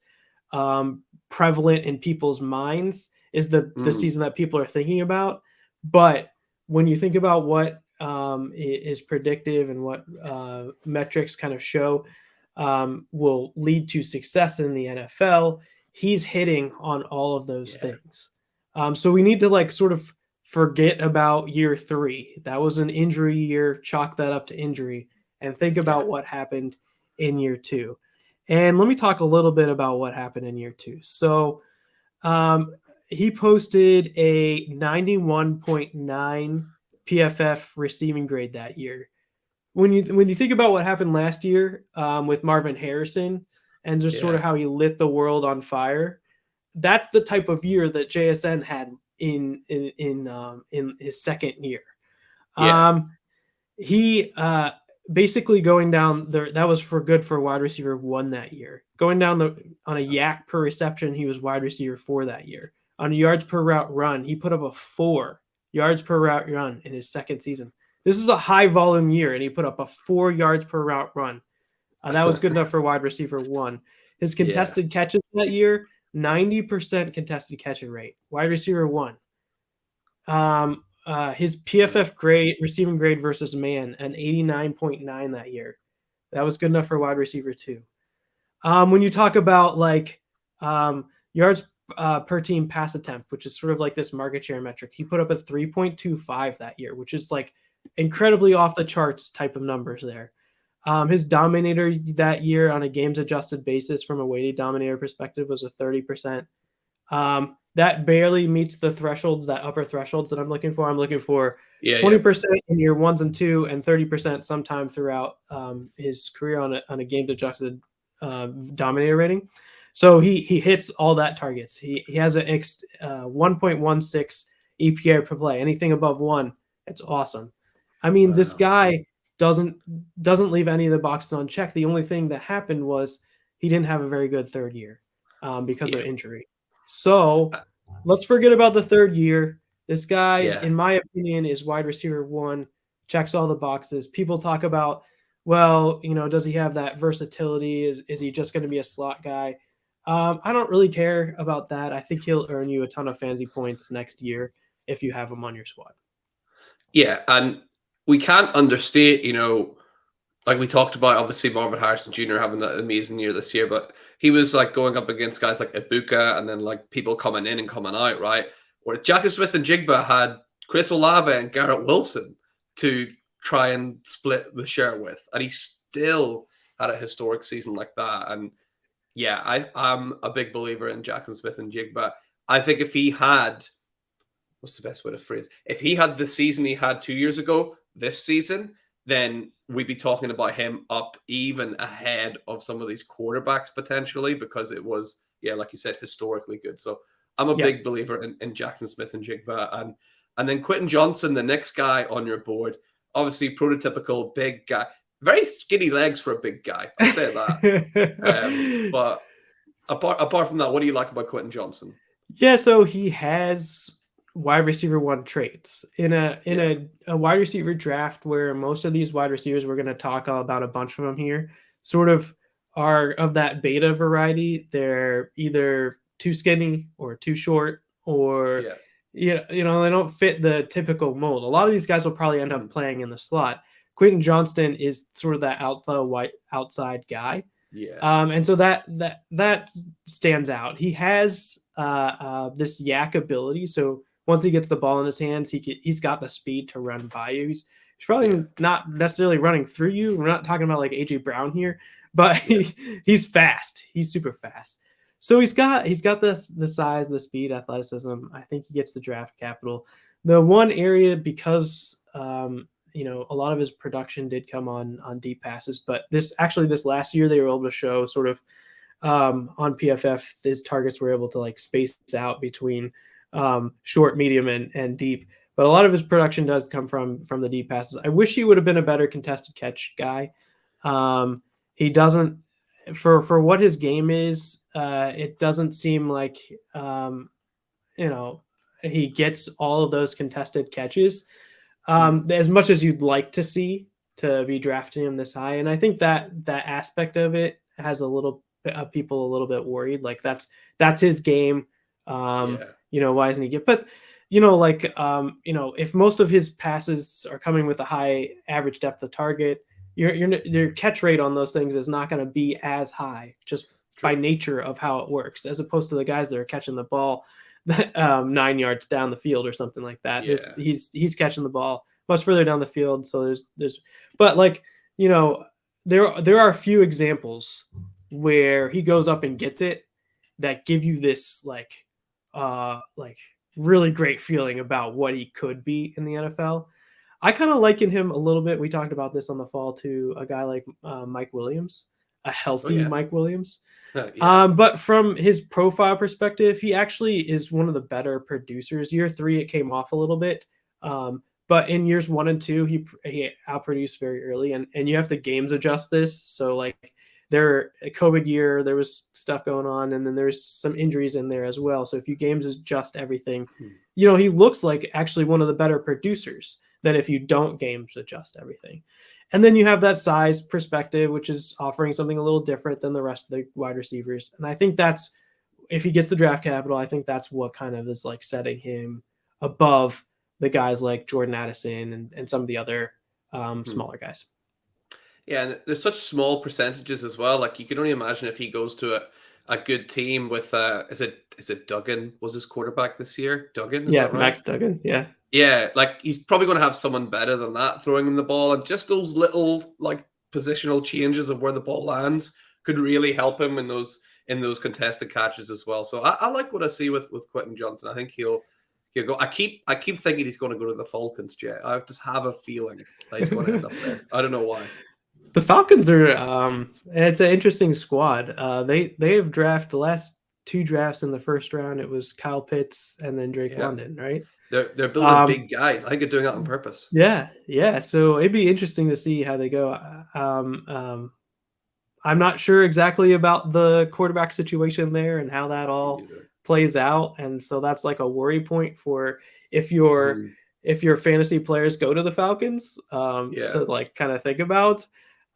prevalent in people's minds is the Mm, season that people are thinking about. But when you think about what is predictive and what metrics kind of show will lead to success in the NFL, he's hitting on all of those yeah, things. So we need to like sort of forget about year 3. That was an injury year. Chalk that up to injury, and think yeah, about what happened in year 2. And let me talk a little bit about what happened in year 2. So um, he posted a 91.9 PFF receiving grade that year. When you think about what happened last year with Marvin Harrison and just sort of yeah, how he lit the world on fire, that's the type of year that JSN had in his second year. yeah. Um, he basically going down there, that was for good for wide receiver 1 that year. Going down the on a yak per reception, he was wide receiver 4 that year. On yards per route run, he put up a 4 yards per route run in his second season. This is a high volume year, and he put up a 4 yards per route run. That was good enough for wide receiver 1. His Yeah. contested catches that year, 90% contested catching rate. Wide receiver 1. His Mm, PFF grade, receiving grade versus man, an 89.9 that year. That was good enough for wide receiver 2. When you talk about like yards per team pass attempt, which is sort of like this market share metric, he put up a 3.25 that year, which is like incredibly off the charts type of numbers there. His dominator that year on a games adjusted basis from a weighted dominator perspective was a 30%. That barely meets the thresholds, that upper thresholds that I'm looking for. I'm looking for yeah, yeah. 20% in year 1s and 2, and 30% sometime throughout his career on a games adjusted dominator rating. So he hits all that targets. He has a 1.16 EPA per play. Anything above 1, it's awesome. I mean, this Wow. guy doesn't doesn't leave any of the boxes unchecked. The only thing that happened was he didn't have a very good third year because of Yeah. injury. So uh, let's forget about the third year. This guy, Yeah. in my opinion, is wide receiver 1, checks all the boxes. People talk about, well, does he have that versatility? Is he just going to be a slot guy? I don't really care about that. I think he'll earn you a ton of fantasy points next year if you have him on your squad. Yeah. And we can't understate, like we talked about, obviously Marvin Harrison Jr. having that amazing year this year, but he was like going up against guys like Ibuka and then like people coming in and coming out, right? Where Jackson Smith and Jigba had Chris Olave and Garrett Wilson to try and split the share with, and he still had a historic season like that. And yeah, I'm a big believer in Jackson Smith and Jigba. I think if he had, what's the best way to phrase? If he had the season he had 2 years ago, this season, then we'd be talking about him up even ahead of some of these quarterbacks potentially because it was, yeah, like you said, historically good. So I'm a Yeah. big believer in Jackson Smith and Jigba. And then Quentin Johnson, the next guy on your board, obviously prototypical big guy, very skinny legs for a big guy. I'll say that. But apart from that, what do you like about Quentin Johnson? Yeah, so he has wide receiver 1 traits in a in Yeah, a, a wide receiver draft where most of these wide receivers, we're going to talk about a bunch of them here, sort of are of that beta variety. They're either too skinny or too short, or yeah, they don't fit the typical mold. A lot of these guys will probably end up mhm, playing in the slot. Quentin Johnston is sort of that alpha white outside guy. yeah, And so that stands out. He has this yak ability. So once he gets the ball in his hands, he's got the speed to run by you. He's yeah, probably not necessarily running through you. We're not talking about like AJ Brown here, but yeah. he's fast. He's super fast. So he's got the size, the speed, athleticism. I think he gets the draft capital. The one area, because a lot of his production did come on deep passes, but this last year they were able to show sort of on PFF his targets were able to like space out between short, medium, and deep. But a lot of his production does come from the deep passes. I wish he would have been a better contested catch guy. He doesn't, for what his game is. It doesn't seem like you know he gets all of those contested catches Mm, as much as you'd like to see to be drafting him this high. And I think that aspect of it has a little people a little bit worried. Like that's his game. yeah. why isn't he get? But if most of his passes are coming with a high average depth of target, your catch rate on those things is not going to be as high just by nature of how it works, as opposed to the guys that are catching the ball 9 yards down the field or something like that. Yeah. He's catching the ball much further down the field. So but there are a few examples where he goes up and gets it that give you this really great feeling about what he could be in the NFL. I kind of liken him a little bit. We talked about this on the fall to a guy like Mike Williams, a healthy Mike Williams. But from his profile perspective, he actually is one of the better producers. Year 3, it came off a little bit. But in years 1 and 2, he outproduced very early, and you have to games adjust this. So like a COVID year, there was stuff going on, and then there's some injuries in there as well. So if you games adjust everything, he looks like actually one of the better producers than if you don't games adjust everything. And then you have that size perspective, which is offering something a little different than the rest of the wide receivers. And I think that's, if he gets the draft capital, I think that's what kind of is like setting him above the guys like Jordan Addison and some of the other smaller guys. Yeah, and there's such small percentages as well. Like you can only imagine if he goes to a good team with is it Duggan was his quarterback this year? Duggan, is that right? Max Duggan, yeah. Yeah, like he's probably going to have someone better than that throwing him the ball, and just those little like positional changes of where the ball lands could really help him in those contested catches as well. So I like what I see with Quentin Johnson. I think he'll go. I keep thinking he's going to go to the Falcons, Jay. I just have a feeling that he's going to end up there. I don't know why. The Falcons are it's an interesting squad. They have drafted the last 2 drafts in the first round. It was Kyle Pitts and then Drake London, right? They're building big guys. I think they're doing that on purpose. Yeah. So it'd be interesting to see how they go. I'm not sure exactly about the quarterback situation there and how that all plays out, and so that's like a worry point for if your fantasy players go to the Falcons to like kind of think about.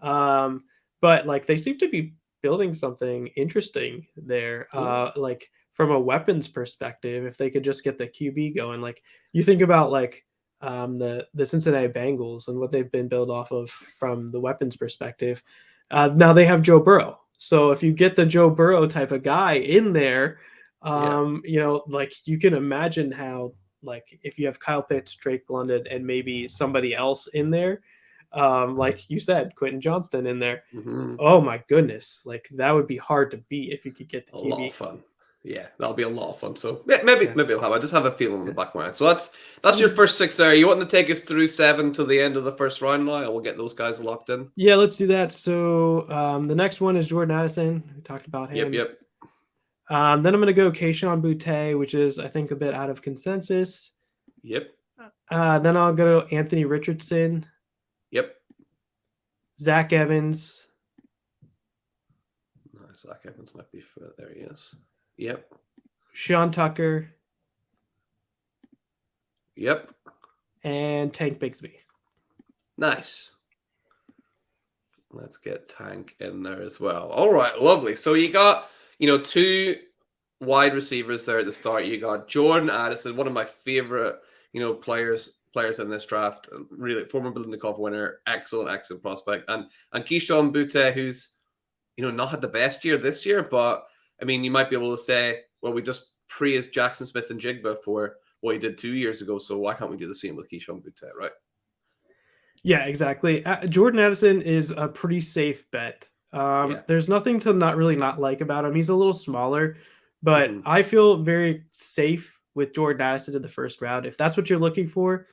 But like they seem to be building something interesting there. Like from a weapons perspective, if they could just get the QB going, like you think about like the Cincinnati Bengals and what they've been built off of from the weapons perspective. Now they have Joe Burrow. So if you get the Joe Burrow type of guy in there, like you can imagine how, like if you have Kyle Pitts, Drake London, and maybe somebody else in there, like you said, Quentin Johnston in there. Oh my goodness. Like that would be hard to beat if you could get the QB. A lot of fun. Yeah, that'll be a lot of fun. So maybe I'll have. I just have a feeling in the back of my mind. So that's your first 6 there. You want to take us through 7 to the end of the first round now, and we'll get those guys locked in. Yeah, let's do that. So the next one is Jordan Addison. We talked about him. Yep. Then I'm going to go Kayshon Boutte, which is I think a bit out of consensus. Yep. Then I'll go Anthony Richardson. Yep. Zach Evans. No, Zach Evans might be there. He is. Yep. Sean Tucker. Yep. And Tank Bigsby. Nice. Let's get Tank in there as well. All right, lovely. So you got, 2 wide receivers there at the start. You got Jordan Addison, one of my favorite, players in this draft. Really, former Biletnikoff winner, excellent prospect, and Kayshon Boutte, who's, not had the best year this year, but I mean, you might be able to say, well, we just praised Jackson Smith and Jigba for what he did 2 years ago, so why can't we do the same with Kayshon Boutte, right? Yeah, exactly. Jordan Addison is a pretty safe bet. There's nothing to not like about him. He's a little smaller, but I feel very safe with Jordan Addison in the first round. If that's what you're looking for,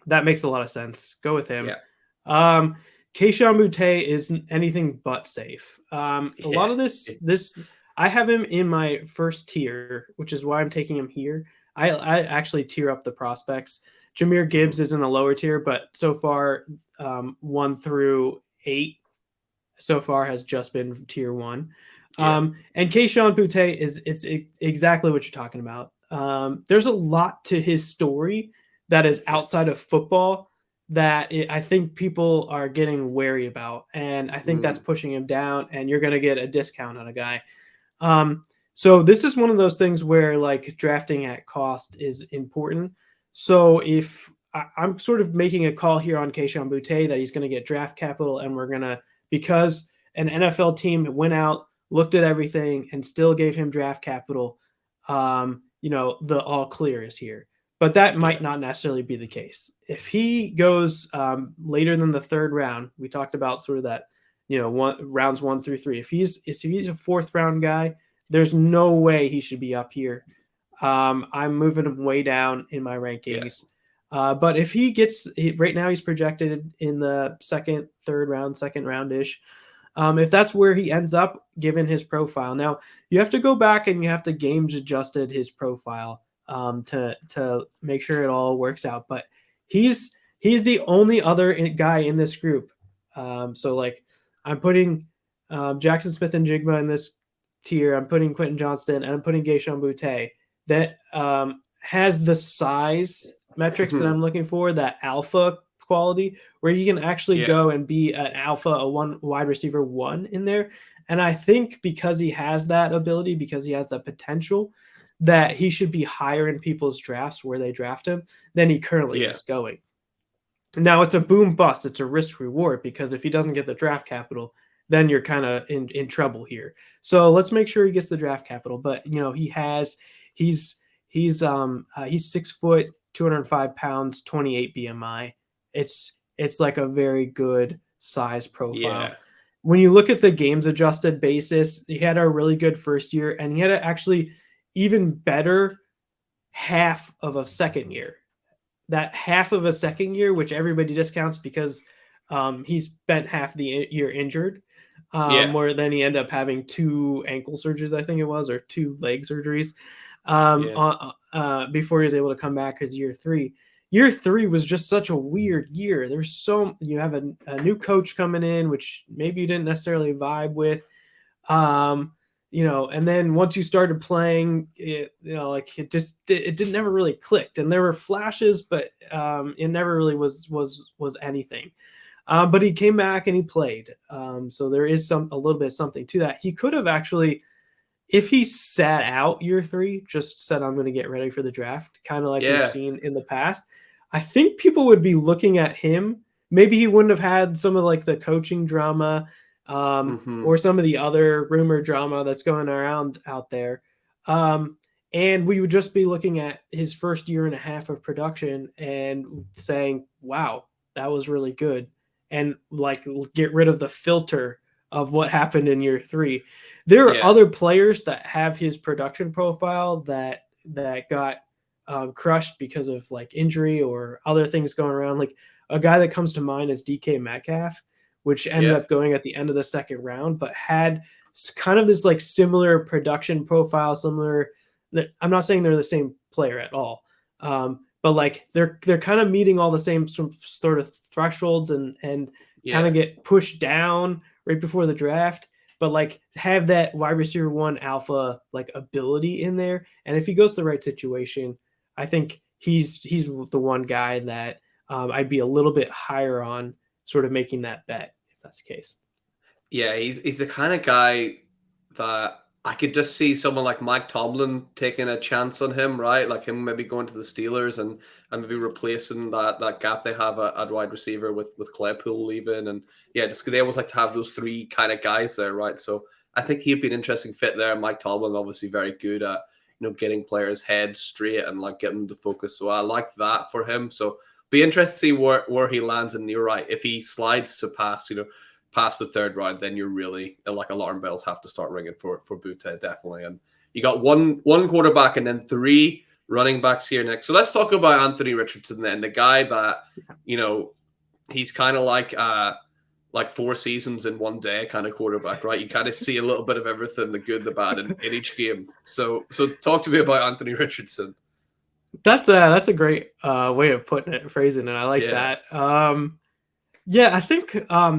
that makes a lot of sense. Go with him. Yeah. Kayshon Boutte is anything but safe. A lot of this, I have him in my first tier, which is why I'm taking him here. I actually tier up the prospects. Jahmyr Gibbs is in the lower tier, but so far 1 through 8 so far has just been tier 1. And Kayshon Boutte it's exactly what you're talking about. There's a lot to his story that is outside of football that I think people are getting wary about. And I think that's pushing him down, and you're going to get a discount on a guy. So this is one of those things where like drafting at cost is important. So if I'm sort of making a call here on Keishon Butte that he's going to get draft capital, and we're going to, because an NFL team went out, looked at everything, and still gave him draft capital, the all clear is here. But that Yeah. might not necessarily be the case. If he goes later than the third round, we talked about sort of that, rounds 1 through 3. If he's a fourth round guy, there's no way he should be up here. I'm moving him way down in my Yeah. rankings. But if right now he's projected in the second round ish. If that's where he ends up, given his profile. Now you have to go back and you have to games adjusted his profile to make sure it all works out. But he's the only other guy in this group. So like I'm putting Jackson Smith and Jigma in this tier. I'm putting Quentin Johnston and I'm putting Keishon Butte that has the size metrics that I'm looking for, that alpha quality, where you can actually go and be an alpha, a one wide receiver one in there. And I think because he has that ability, because he has the potential, that he should be higher in people's drafts where they draft him than he currently is going. Now it's a boom bust. It's a risk reward, because if he doesn't get the draft capital, then you're kind of in trouble here. So let's make sure he gets the draft capital. But he's 6 foot, 205 pounds, 28 BMI. It's like a very good size profile. Yeah. When you look at the games adjusted basis, he had a really good first year, and he had actually even better half of a second year. That half of a second year, which everybody discounts because he spent half the year injured, where then he ended up having 2 ankle surgeries, I think it was, or 2 leg surgeries before he was able to come back his year 3. Year 3 was just such a weird year. You have a new coach coming in, which maybe you didn't necessarily vibe with. And then once you started playing, it never really clicked. And there were flashes, but it never really was anything. But he came back and he played. So there is a little bit of something to that. He could have actually, if he sat out year 3, just said, I'm going to get ready for the draft, kind of like we've seen in the past, I think people would be looking at him. Maybe he wouldn't have had some of like the coaching drama or some of the other rumor drama that's going around out there. And we would just be looking at his first year and a half of production and saying, wow, that was really good. And like get rid of the filter of what happened in year 3. There are other players that have his production profile that got crushed because of like injury or other things going around. Like a guy that comes to mind is DK Metcalf, which ended up going at the end of the second round, but had kind of this like similar production profile, similar. I'm not saying they're the same player at all, but like they're kind of meeting all the same sort of thresholds and kind of get pushed down right before the draft, but like have that wide receiver one alpha like ability in there. And if he goes to the right situation, I think he's the one guy that I'd be a little bit higher on sort of making that bet if that's the case. Yeah, he's the kind of guy that I could just see someone like Mike Tomlin taking a chance on him, right? Like him maybe going to the Steelers and maybe replacing that gap they have at wide receiver with Claypool leaving. And just they always like to have those 3 kind of guys there, right? So I think he'd be an interesting fit there. Mike Tomlin obviously very good at getting players' heads straight and like getting them to focus. So I like that for him. So be interested to see where he lands. And you're right, if he slides to past the third round, then you're really like alarm bells have to start ringing for Butte, definitely. And you got one quarterback and then 3 running backs here next. So let's talk about Anthony Richardson then, the guy that he's kind of like 4 seasons in one day kind of quarterback, right? You kind of see a little bit of everything, the good, the bad in each game. So talk to me about Anthony Richardson. That's a great way of phrasing it. I like that. I think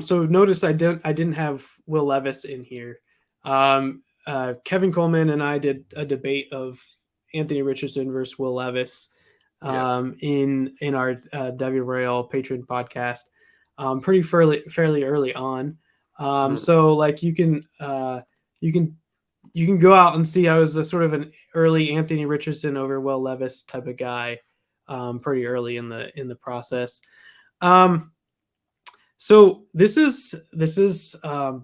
so notice I didn't have Will Levis in here. Kevin Coleman and I did a debate of Anthony Richardson versus Will Levis in our W Royale Patreon podcast pretty fairly early on. So like you can you can go out and see I was a sort of an early Anthony Richardson over Will Levis type of guy, pretty early in the process. So this is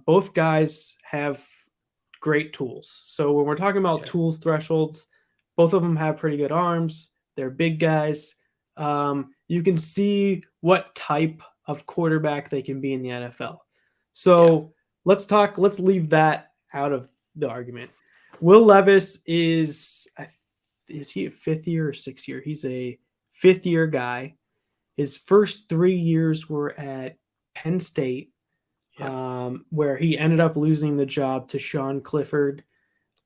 both guys have great tools. So when we're talking about tools thresholds, both of them have pretty good arms. They're big guys. You can see what type of quarterback they can be in the NFL. So let's leave that out of the argument. Will Levis is he a fifth year or sixth year? He's a fifth year guy. His first 3 years were at Penn State, where he ended up losing the job to Sean Clifford.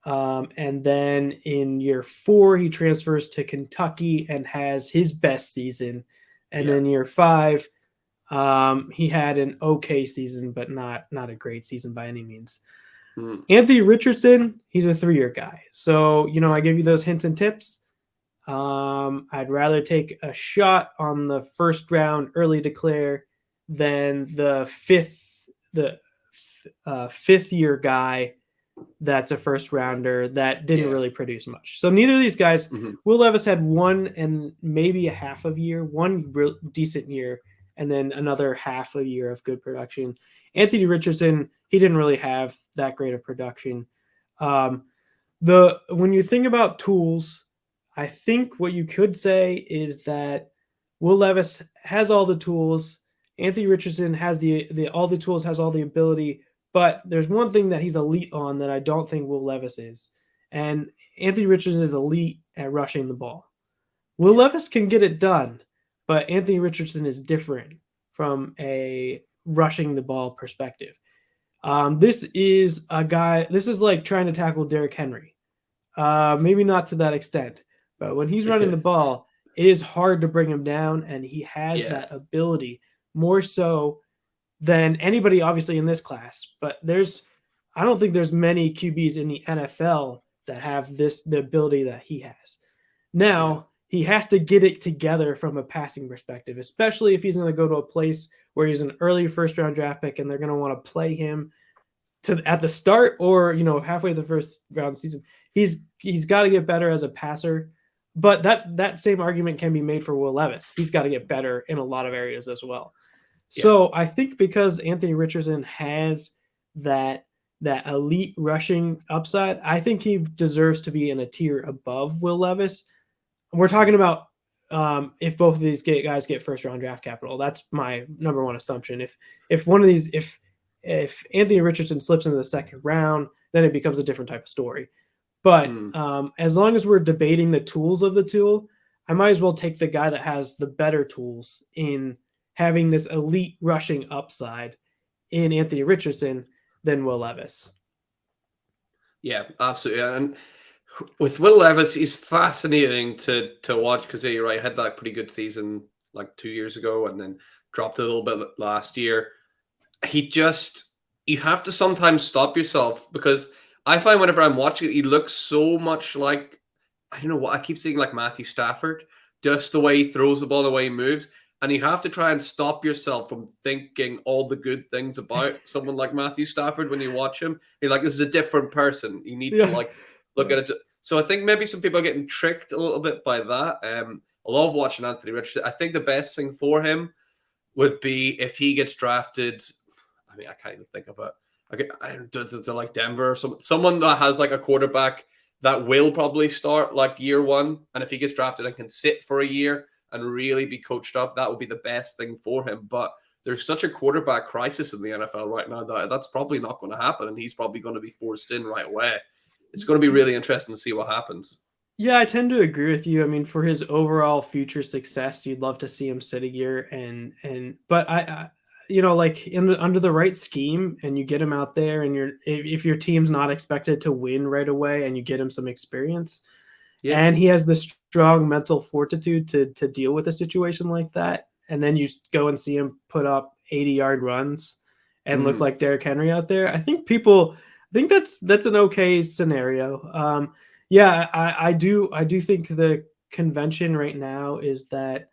And then in year 4, he transfers to Kentucky and has his best season. And then year 5, he had an okay season, but not a great season by any means. Anthony Richardson, he's a 3-year guy. So, I give you those hints and tips. I'd rather take a shot on the first round early declare than the fifth year guy that's a first rounder that didn't really produce much. So neither of these guys, Will Levis had one and maybe a half of year, one real decent year, and then another half a year of good production. Anthony Richardson, he didn't really have that great of production. When you think about tools, I think what you could say is that Will Levis has all the tools. Anthony Richardson has all the tools, has all the ability, but there's one thing that he's elite on that I don't think Will Levis is. And Anthony Richardson is elite at rushing the ball. Will Levis can get it done, but Anthony Richardson is different from a rushing the ball perspective. This is like trying to tackle Derrick Henry. Maybe not to that extent, but when he's running the ball, it is hard to bring him down, and he has that ability more so than anybody obviously in this class. But I don't think there's many QBs in the NFL that have the ability that he has. Now, he has to get it together from a passing perspective, especially if he's going to go to a place where he's an early first-round draft pick and they're going to want to play him at the start or, halfway the first round season. He's got to get better as a passer. But that same argument can be made for Will Levis. He's got to get better in a lot of areas as well. So I think because Anthony Richardson has that elite rushing upside, I think he deserves to be in a tier above Will Levis. We're talking about if both of these guys get first round draft capital. That's my number one assumption. If one of these, if Anthony Richardson slips into the second round, then it becomes a different type of story. But as long as we're debating the tools of the tool, I might as well take the guy that has the better tools in having this elite rushing upside in Anthony Richardson than Will Levis. Yeah, absolutely. And with Will Levis, he's fascinating to watch because you're right, had that pretty good season like 2 years ago and then dropped a little bit last year. You have to sometimes stop yourself because I find whenever I'm watching it, he looks so much like, I don't know what, I keep saying like Matthew Stafford, just the way he throws the ball, the way he moves. And you have to try and stop yourself from thinking all the good things about someone like Matthew Stafford when you watch him. You're like, this is a different person. You need to look at it. So I think maybe some people are getting tricked a little bit by that. I love watching Anthony Richardson. I think the best thing for him would be if he gets drafted. I mean, I can't even think of it. I don't like Denver or someone that has like a quarterback that will probably start like year one. And if he gets drafted and can sit for a year and really be coached up, that would be the best thing for him. But there's such a quarterback crisis in the NFL right now that that's probably not going to happen. And he's probably going to be forced in right away. It's going to be really interesting to see what happens. Yeah, I tend to agree with you. I mean, for his overall future success, you'd love to see him sit a year but I like under the right scheme and you get him out there and if your team's not expected to win right away and you get him some experience and he has the strong mental fortitude to deal with a situation like that. And then you go and see him put up 80-yard runs and look like Derrick Henry out there. I think that's an okay scenario. I do think the convention right now is that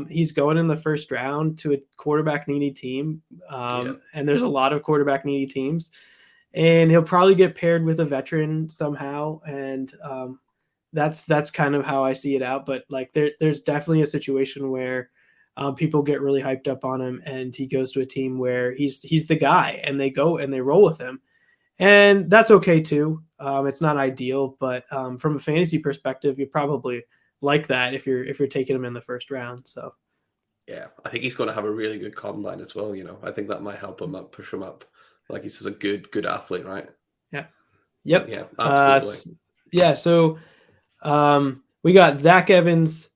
he's going in the first round to a quarterback needy team. And there's a lot of quarterback needy teams. and he'll probably get paired with a veteran somehow, and that's kind of how I see it out. But like there's definitely a situation where people get really hyped up on him, and he goes to a team where he's the guy, and they go and they roll with him, and that's okay too. It's not ideal, but from a fantasy perspective, you probably like that if you're taking him in the first round. So Yeah, I think he's going to have a really good combine as well. I think that might help him up, push him up. Like he's just a good athlete, right? yeah, But yep, yeah, absolutely. yeah. So we got Zach Evans,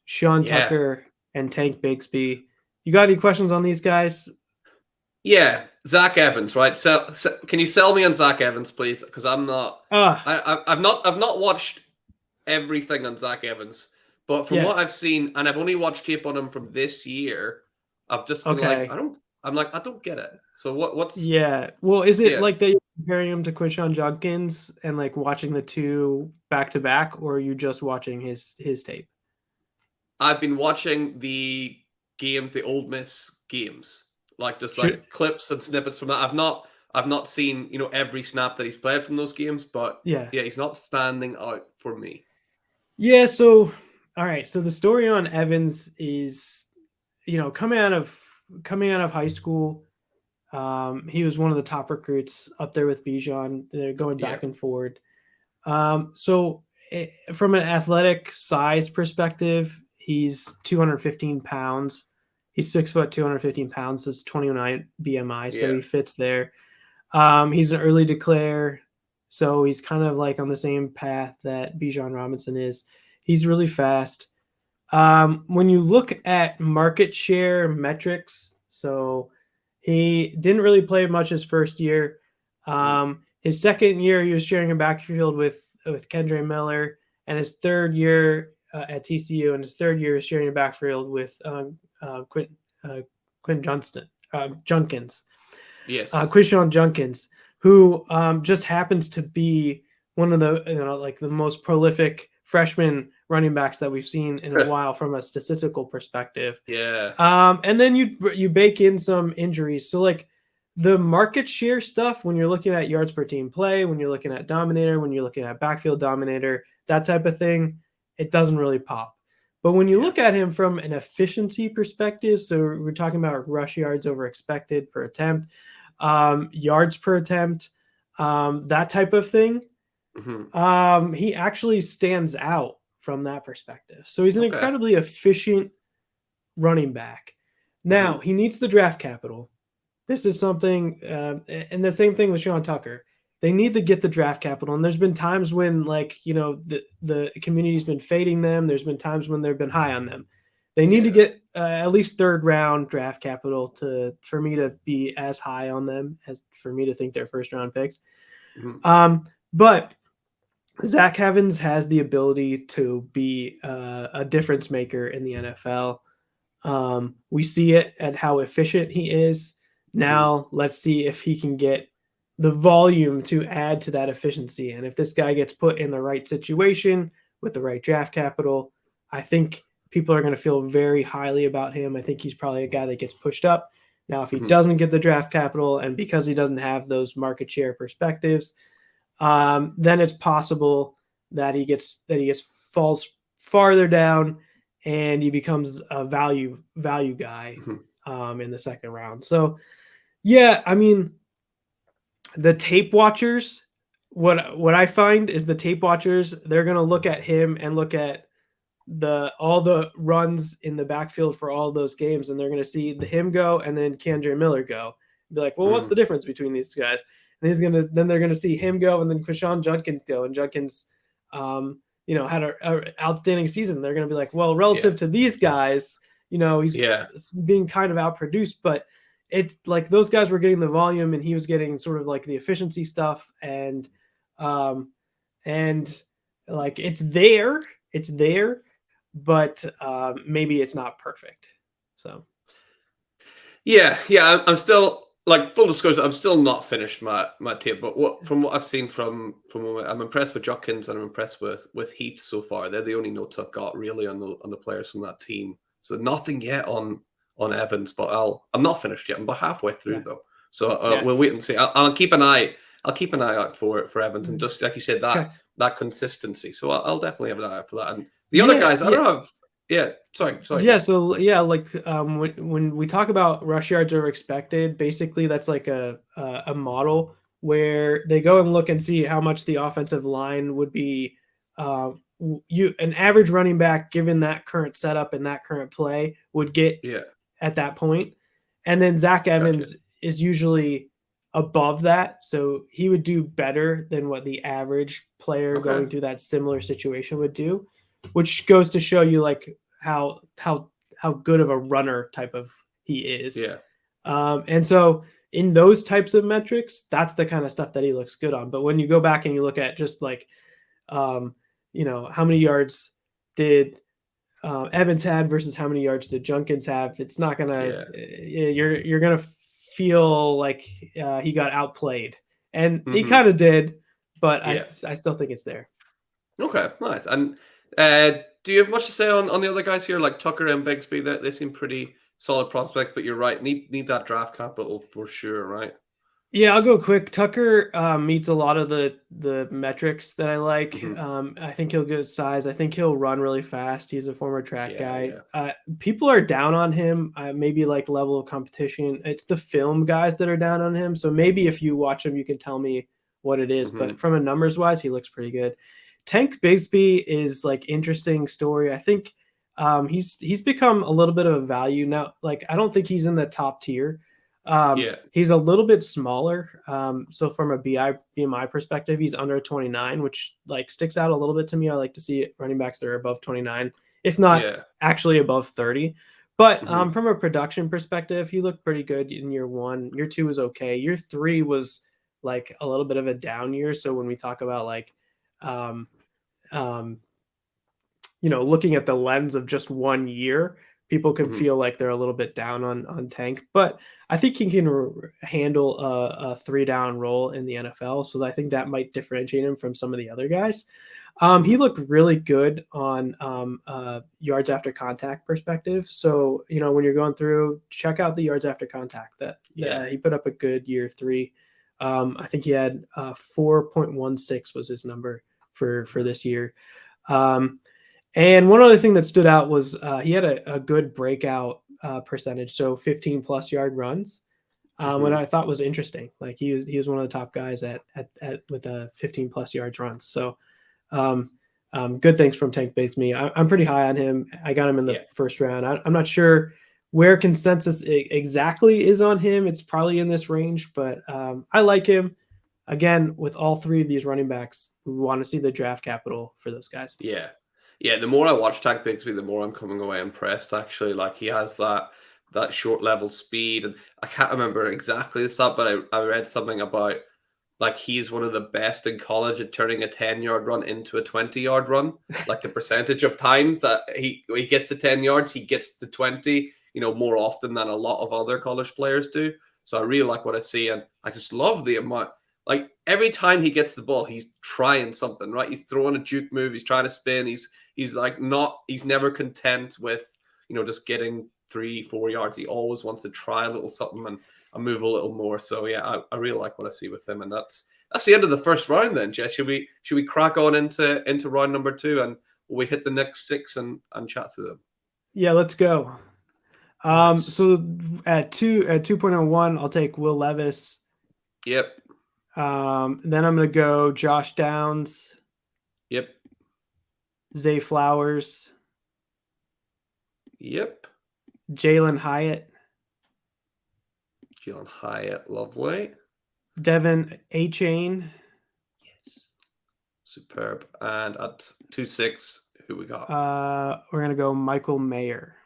Sean Yeah, Tucker, and Tank Bigsby. You got any questions on these guys? yeah. Zach Evans, right? So can you sell me on Zach Evans, please? Because I'm not. Ah, I've not watched everything on Zach Evans, but from yeah, what I've seen, and I've only watched tape on him from this year, I've just been like, okay. I don't get it. So what's Yeah. Well, is it yeah. like that you're comparing him to Quishon Judkins and like watching the two back to back, or are you just watching his tape? I've been watching the Old Miss games, like just Should like clips and snippets from that. I've not seen every snap that he's played from those games, but yeah. yeah, he's not standing out for me. Yeah, so all right. So the story on Evans is, coming out of high school, he was one of the top recruits up there with Bijan. They're going Yeah, back and forward. From an athletic size perspective, he's 215 pounds. He's 6 foot, 215 pounds. So it's 29 BMI. So yeah. he fits there. He's an early declare. So he's kind of like on the same path that Bijan Robinson is. He's really fast. When you look at market share metrics, so he didn't really play much his first year. Mhm. His second year, he was sharing a backfield with Kendre Miller, and his third year at TCU, and his third year is sharing a backfield with Quinn Junkins, Yes. Quishon Junkins, who just happens to be one of the like the most prolific freshman running backs that we've seen in a while from a statistical perspective. Yeah. And then you bake in some injuries. So like the market share stuff when you're looking at yards per team play, when you're looking at dominator, when you're looking at backfield dominator, that type of thing, it doesn't really pop. But when you Yeah. look at him from an efficiency perspective, so we're talking about rush yards over expected per attempt, yards per attempt, that type of thing, Hmm. he actually stands out from that perspective. So he's an Okay. incredibly efficient running back. Now, Hmm. he needs the draft capital. This is something, and the same thing with Sean Tucker. They need to get the draft capital, and there's been times when, like, the community's been fading them. There's been times when they've been high on them. They need to Yeah. get at least third round draft capital for me to be as high on them as for me to think they're first round picks. Hmm. But Zach Evans has the ability to be a difference maker in the NFL. We see it at how efficient he is. Hmm. Now let's see if he can get the volume to add to that efficiency. And if this guy gets put in the right situation with the right draft capital, I think people are going to feel very highly about him. I think he's probably a guy that gets pushed up. Now, if he Hmm. doesn't get the draft capital and because he doesn't have those market share perspectives, then it's possible that he gets falls farther down and he becomes a value guy Hmm. in the second round. So yeah, I mean the tape watchers. What I find is the tape watchers they're gonna look at him and look at all the runs in the backfield for all those games, and they're gonna see him go and then Kendre Miller go. Be like, well, what's Hmm. the difference between these two guys? And then they're gonna see him go and then Quishon Judkins go, and Judkins, had a outstanding season. They're gonna be like, well, Yeah. relative to these guys, he's Yeah. being kind of outproduced, but it's like those guys were getting the volume and he was getting sort of like the efficiency stuff um and like it's there, but maybe it's not perfect. So Yeah, yeah, I'm still like full disclosure. I'm still not finished my tape, but what I've seen I'm impressed with Judkins and I'm impressed with Heath so far. They're the only notes I've got really on the players from that team. So nothing yet on Evans, but I'm not finished yet. I'm about halfway through yeah, though, so yeah, we'll wait and see. I'll keep an eye. I'll keep an eye out for Evans, and just like you said, Okay. that consistency. So I'll definitely have an eye out for that. And the other Yeah, guys, I don't have. Yeah, sorry. yeah. So yeah, like when we talk about rush yards are expected, basically that's like a model where they go and look and see how much the offensive line would be. An average running back given that current setup and that current play would get Yeah, at that point, and then Zach gotcha. Evans is usually above that, so he would do better than what the average player Okay. going through that similar situation would do, which goes to show you like how good of a runner type of he is. Yeah. And so in those types of metrics, that's the kind of stuff that he looks good on. But when you go back and you look at just like, um, how many yards did Evans had versus how many yards did Junkins have, it's not gonna. Yeah. You're gonna feel like he got outplayed, and he Hmm. kind of did, but Yeah. I still think it's there. Okay. Nice. And do you have much to say on the other guys here, like Tucker and Bigsby? That they seem pretty solid prospects, but you're right. Need that draft capital for sure, right? Yeah, I'll go quick. Tucker meets a lot of the metrics that I like. Hmm. I think he'll get size. I think he'll run really fast. He's a former track Yeah. guy. Yeah. People are down on him. Maybe like level of competition. It's the film guys that are down on him. So maybe if you watch him, you can tell me what it is. Hmm. But from a numbers wise, he looks pretty good. Tank Bigsby is like interesting story. I think he's become a little bit of a value now. Like I don't think he's in the top tier. Yeah. He's a little bit smaller. So from a BMI perspective, he's under 29, which like sticks out a little bit to me. I like to see running backs that are above 29, if not Yeah. actually above 30. But Hmm. from a production perspective, he looked pretty good in year one. Year two was okay. Year three was like a little bit of a down year. So when we talk about like, um, um, looking at the lens of just 1 year, people can Hmm. feel like they're a little bit down on Tank, but I think he can handle a 3 down role in the NFL. So I think that might differentiate him from some of the other guys. He Hmm. looked really good on yards after contact perspective. So when you're going through, check out the yards after contact. Yeah. That he put up a good year three. I think he had 4.16 was his number for this year. Um, and one other thing that stood out was he had a good breakout percentage, so 15 plus yard runs. What Hmm. I thought was interesting, like he was one of the top guys at with a 15 plus yards runs. So um, good things from Tank Bigsby. I'm pretty high on him. I got him in the Yeah. first round. I'm not sure where consensus exactly is on him. It's probably in this range, but I like him. Again, with all three of these running backs, we want to see the draft capital for those guys. Yeah. Yeah. The more I watch Tank Bigsby, the more I'm coming away impressed. Actually, like he has that short level speed, and I can't remember exactly the stat, but I read something about like he's one of the best in college at turning a 10-yard run into a 20-yard run. Like the percentage of times that he gets to 10 yards, he gets to 20, more often than a lot of other college players do. So I really like what I see, and I just love the amount. Like every time he gets the ball, he's trying something, right? He's throwing a juke move, he's trying to spin, he's like he's never content with just getting 3-4 yards. He always wants to try a little something and move a little more. So yeah, I really like what I see with him, and that's the end of the first round. Then, Jess, should we crack on into round number two, and will we hit the next six and chat through them? Yeah, let's go. Nice. So at 2.01, I'll take Will Levis. Yep. Then I'm gonna go Josh Downs, Yep. Zay Flowers, Yep. Jalen Hyatt, Jalen Hyatt, lovely. Devin A Chain. Yes. Superb. And at 2-6, who we got? We're gonna go Michael Mayer.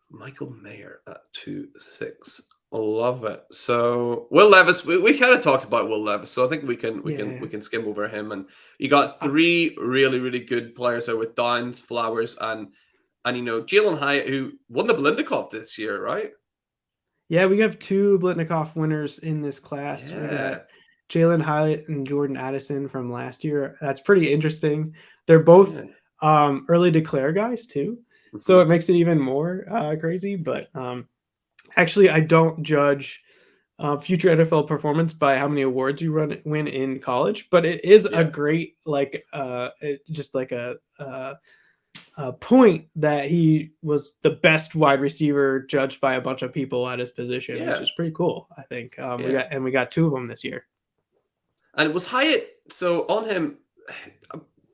Michael Mayer at 2-6. Love it. So Will Levis, we kind of talked about Will Levis, so I think we can skim over him. And you got three really, really good players there with Downs, Flowers, and Jalen Hyatt, who won the Blindikoff this year, right? Yeah, we have two Blitnikoff winners in this class. We got Yeah. Jalen Hyatt and Jordan Addison from last year. That's pretty interesting. They're both Yeah. early declare guys too, so Mhm. it makes it even more crazy. But actually, I don't judge future NFL performance by how many awards you win in college, but it is a Yeah. great just like a point that he was the best wide receiver judged by a bunch of people at his position, which Yeah. is pretty cool. I think Yeah. we got two of them this year. And was Hyatt so on him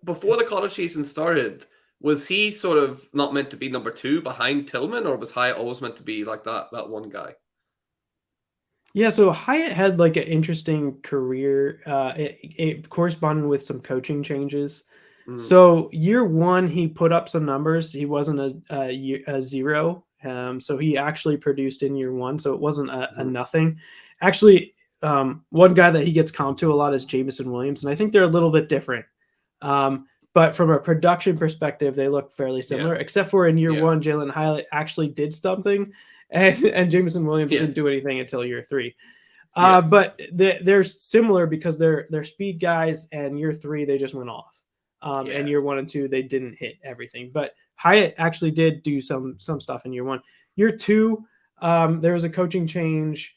before the college season started? Was he sort of not meant to be number two behind Tillman, or was Hyatt always meant to be like that one guy? Yeah, so Hyatt had like an interesting career. It corresponded with some coaching changes. Mm, So year one, he put up some numbers. He wasn't a zero. So he actually produced in year one. So it wasn't a mhm. nothing. Actually, one guy that he gets comped to a lot is Jameson Williams, and I think they're a little bit different. But from a production perspective, they look fairly Yeah. similar, except for in year Yeah. one, Jalen Hyatt actually did something, and Jameson Williams Yeah. didn't do anything until year three. Yeah. But they're similar because they're speed guys, and year three they just went off, and Yeah. year one and two they didn't hit everything. But Hyatt actually did do some stuff in year one. Year two, there was a coaching change.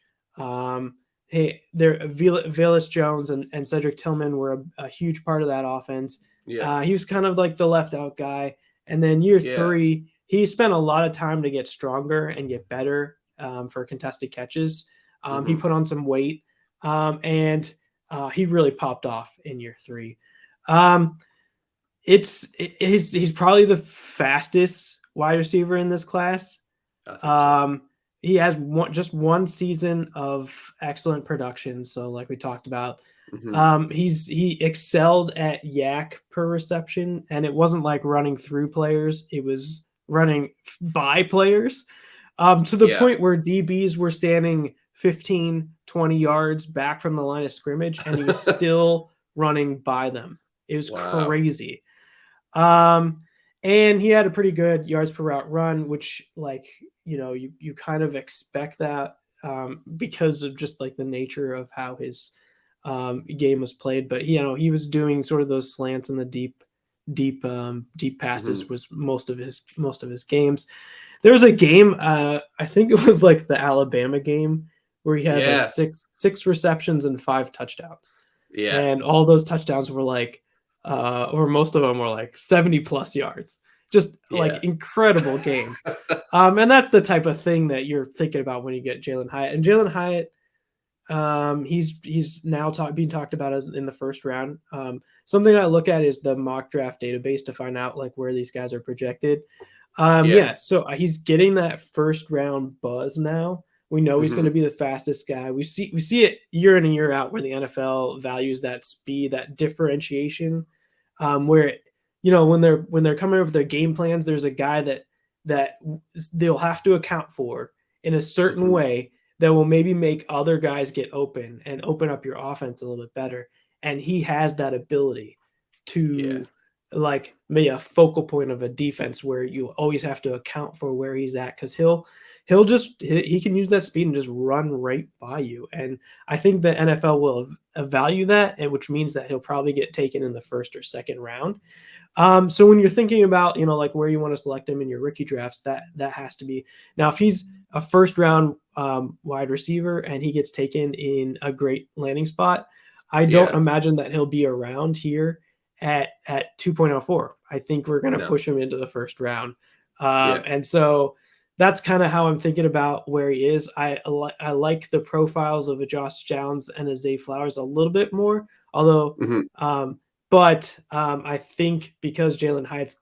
Velus Jones and Cedric Tillman were a huge part of that offense. Yeah. He was kind of like the left out guy. And then year Yeah. three, he spent a lot of time to get stronger and get better for contested catches. He Mhm. put on some weight, and he really popped off in year three. Um, he's probably the fastest wide receiver in this class. I think so. Um, he has just one season of excellent production. So, like we talked about, Mhm. he excelled at yak per reception, and it wasn't like running through players; it was running by players. To the Yeah. point where DBs were standing 15, 20 yards back from the line of scrimmage, and he was still running by them. It was Wow. crazy. Um, and he had a pretty good yards per route run, which like, you kind of expect that because of just like the nature of how his game was played. But he was doing sort of those slants and the deep passes Mhm. was most of his games. There was a game, I think it was like the Alabama game where he had like Yeah. six receptions and 5 touchdowns, Yeah. and all those touchdowns were like, or most of them were like 70 plus yards. Just like Yeah. incredible game. And that's the type of thing that you're thinking about when you get Jalen Hyatt. And Jalen Hyatt, he's now being talked about as in the first round. Something I look at is the mock draft database to find out like where these guys are projected. Yeah. Yeah, so he's getting that first round buzz now. We know he's going to Mhm. be the fastest guy. We see it year in and year out where the NFL values that speed, that differentiation. Where when they're coming up with their game plans, there's a guy that they'll have to account for in a certain Mhm. way that will maybe make other guys get open and open up your offense a little bit better. And he has that ability Yeah. to like be a focal point of a defense where you always have to account for where he's at, because he can use that speed and just run right by you. And I think the NFL will value that, and which means that he'll probably get taken in the first or second round. So when you're thinking about, like where you want to select him in your rookie drafts, that has to be now. If he's a first round wide receiver and he gets taken in a great landing spot, I don't Yeah. imagine that he'll be around here at 2.04. I think we're going to No. push him into the first round, Yeah. and so that's kind of how I'm thinking about where he is. I like the profiles of a Josh Downs and a Zay Flowers a little bit more, although. Mhm. But I think because Jalen Hyatt's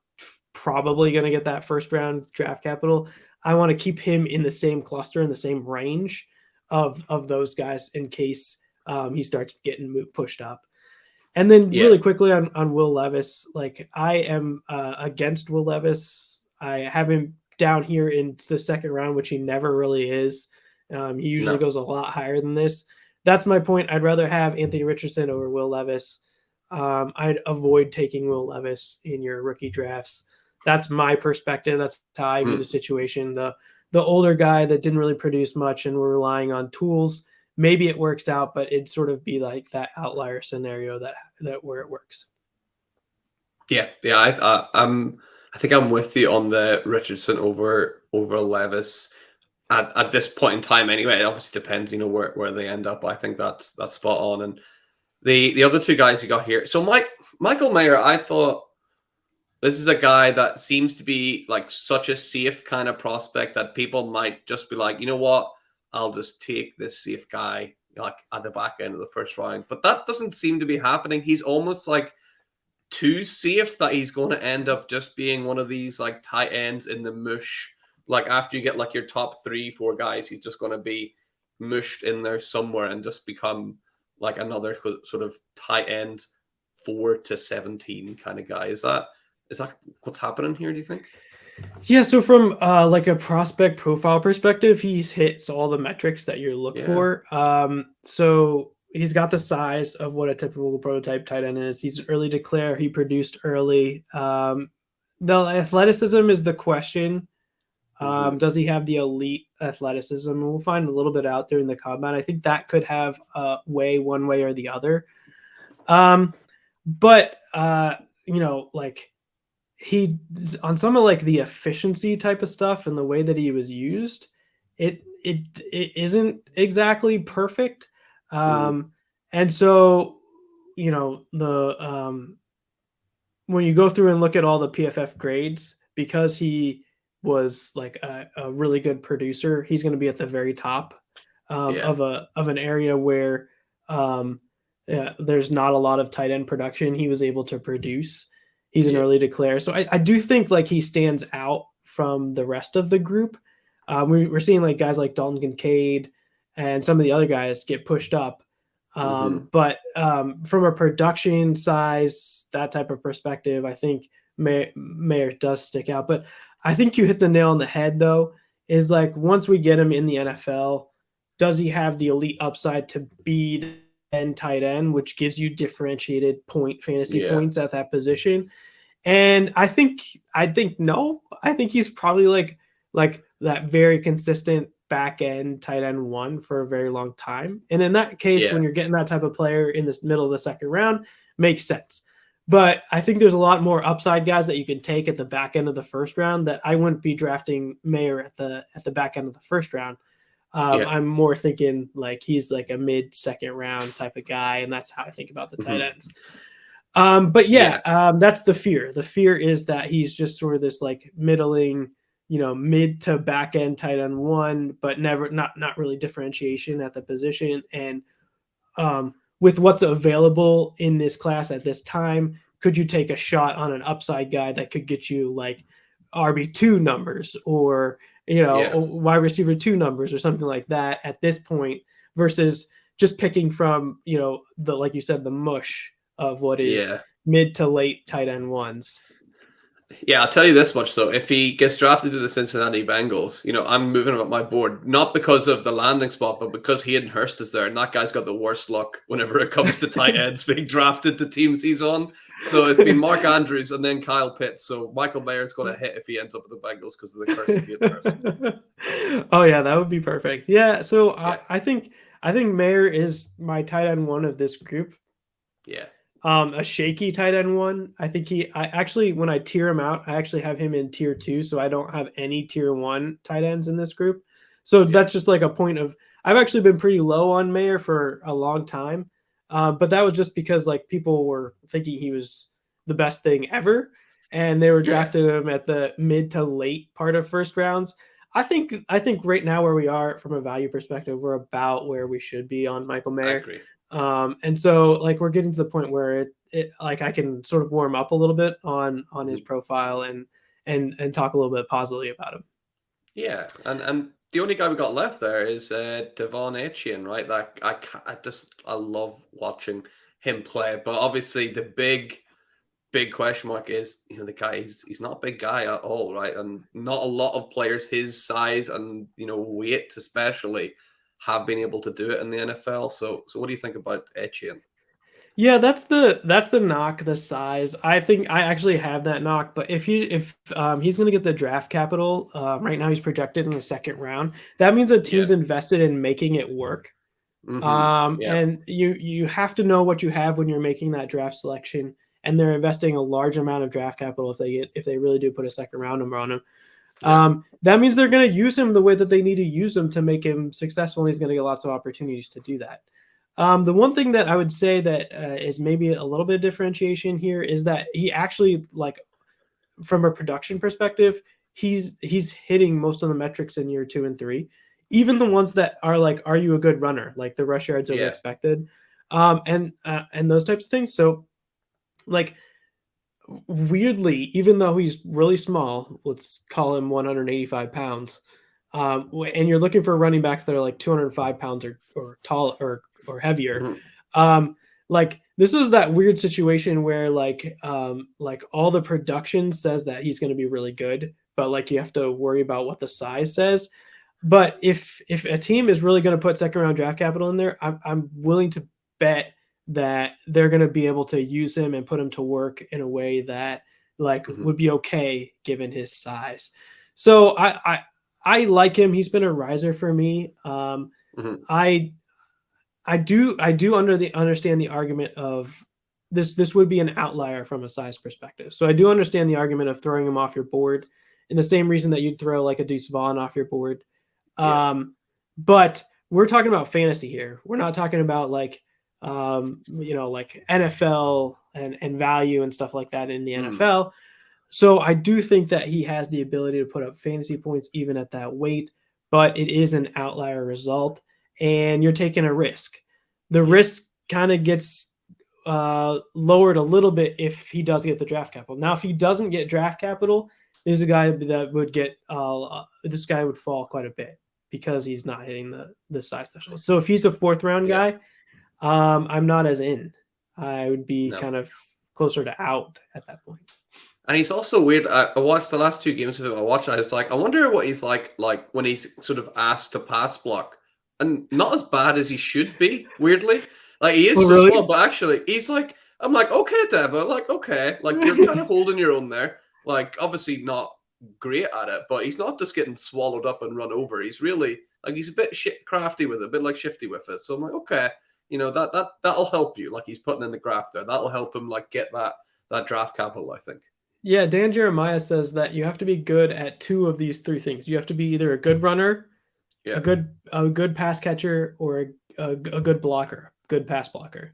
probably going to get that first round draft capital, I want to keep him in the same cluster, in the same range of those guys in case he starts getting pushed up. And then Yeah. really quickly on Will Levis, like I am against Will Levis. I have him down here in the second round, which he never really is. He usually No. goes a lot higher than this. That's my point. I'd rather have Anthony Richardson over Will Levis. I'd avoid taking Will Levis in your rookie drafts. That's my perspective. That's how I view Mhm. the situation. The older guy that didn't really produce much and we're relying on tools, maybe it works out, but it'd sort of be like that outlier scenario that where it works. Yeah. Yeah. I think I'm with you on the Richardson over Levis. at this point in time anyway. It obviously depends, where they end up. I think that's spot on. And the other two guys you got here. So Michael Mayer, I thought this is a guy that seems to be like such a safe kind of prospect that people might just be like, you know what, I'll just take this safe guy like at the back end of the first round. But that doesn't seem to be happening. He's almost like too safe that he's going to end up just being one of these like tight ends in the mush. Like after you get like your top 3-4 guys, he's just going to be mushed in there somewhere and just become like another sort of tight end 4 to 17 kind of guy. Is that what's happening here, do you think? Yeah, so from like a prospect profile perspective, he's hits all the metrics that you look for. So he's got the size of what a typical prototype tight end is. He's early declare. He produced early. The athleticism is the question. Does he have the elite athleticism? We'll find a little bit out there in the combine. I think that could have way one way or the other. But like he on some of like the efficiency type of stuff and the way that he was used, it isn't exactly perfect. And so, the when you go through and look at all the PFF grades, because he was like a really good producer, he's going to be at the very top of an area where there's not a lot of tight end production. He was able to produce. He's an early declare. So I do think like he stands out from the rest of the group. We're seeing like guys like Dalton Kincaid and some of the other guys get pushed up. But from a production size, that type of perspective, I think Mayer does stick out. But I think you hit the nail on the head, though, is like once we get him in the NFL, does he have the elite upside to be the tight end, which gives you differentiated fantasy points at that position? And I think no. I think he's probably like that very consistent back end tight end 1 for a very long time. And in that case, when you're getting that type of player in this middle of the second round, makes sense. But I think there's a lot more upside guys that you can take at the back end of the first round that I wouldn't be drafting Mayer at the back end of the first round. I'm more thinking like he's like a mid second round type of guy, and that's how I think about the tight ends. But that's the fear. The fear is that he's just sort of this like middling, mid to back end tight end 1, but not really differentiation at the position. And with what's available in this class at this time, could you take a shot on an upside guy that could get you like RB2 numbers or, wide receiver 2 numbers or something like that at this point versus just picking from, like you said, the mush of what is mid to late tight end 1s. Yeah, I'll tell you this much, though. If he gets drafted to the Cincinnati Bengals, I'm moving him up my board, not because of the landing spot, but because Hayden Hurst is there, and that guy's got the worst luck whenever it comes to tight ends being drafted to teams he's on. So it's been Mark Andrews and then Kyle Pitts. So Michael Mayer's going to hit if he ends up with the Bengals because of the curse of Hayden Hurst. Oh, yeah, that would be perfect. Yeah, so I think Mayer is my tight end 1 of this group. Yeah. A shaky tight end 1. I think I actually, when I tier him out, I actually have him in tier 2. So I don't have any tier 1 tight ends in this group. So that's just like a point of, I've actually been pretty low on Mayer for a long time. But that was just because like people were thinking he was the best thing ever. And they were drafting him at the mid to late part of first rounds. I think right now where we are from a value perspective, we're about where we should be on Michael Mayer. I agree. And so like we're getting to the point where it like I can sort of warm up a little bit on his profile and talk a little bit positively about him. Yeah, and the only guy we got left there is Devon Etienne, right? That I love watching him play, but obviously the big question mark is the guy he's not a big guy at all, right? And not a lot of players his size and weight especially have been able to do it in the NFL. So what do you think about Etienne? Yeah, that's the knock, the size. I think I actually have that knock, but if he's going to get the draft capital, right now he's projected in the second round. That means a team's invested in making it work. And you have to know what you have when you're making that draft selection, and they're investing a large amount of draft capital if they really do put a second round number on him. Yeah. That means they're going to use him the way that they need to use him to make him successful, and he's going to get lots of opportunities to do that. The one thing that I would say that is maybe a little bit of differentiation here is that he actually, like, from a production perspective, he's hitting most of the metrics in year 2 and 3, even the ones that are like, are you a good runner, like the rush yards over Yeah. expected, and those types of things. So, like, weirdly, even though he's really small, let's call him 185 pounds, and you're looking for running backs that are like 205 pounds or tall or heavier, like, this is that weird situation where like all the production says that he's going to be really good, but like you have to worry about what the size says. But if a team is really going to put second round draft capital in there, I'm willing to bet that they're going to be able to use him and put him to work in a way that like would be okay given his size. So I like him. He's been a riser for me. I do understand the argument of this would be an outlier from a size perspective. So I do understand the argument of throwing him off your board in the same reason that you'd throw like a Deuce Vaughn off your board. But we're talking about fantasy here. We're not talking about like like NFL and value and stuff like that in the NFL. So I do think that he has the ability to put up fantasy points even at that weight, but it is an outlier result, and you're taking a risk. The risk kind of gets lowered a little bit if he does get the draft capital. Now, if he doesn't get draft capital, there's a guy that would get this guy would fall quite a bit because he's not hitting the size threshold. So if he's a 4th round guy, I'm not as in. I would be kind of closer to out at that point. And he's also weird. I watched the last 2 games of him. I was like, I wonder what he's like when he's sort of asked to pass block, and not as bad as he should be. Weirdly, like he is small, but actually he's like, I'm like, okay, Dev, like okay, like you're kind of holding your own there. Like obviously not great at it, but he's not just getting swallowed up and run over. He's really like he's a bit crafty with it, a bit like shifty with it. So I'm like, okay, that'll help you. Like he's putting in the graph there. That'll help him like get that draft capital, I think. Yeah, Dan Jeremiah says that you have to be good at 2 of these 3 things. You have to be either a good runner, a good pass catcher, or a good blocker, good pass blocker.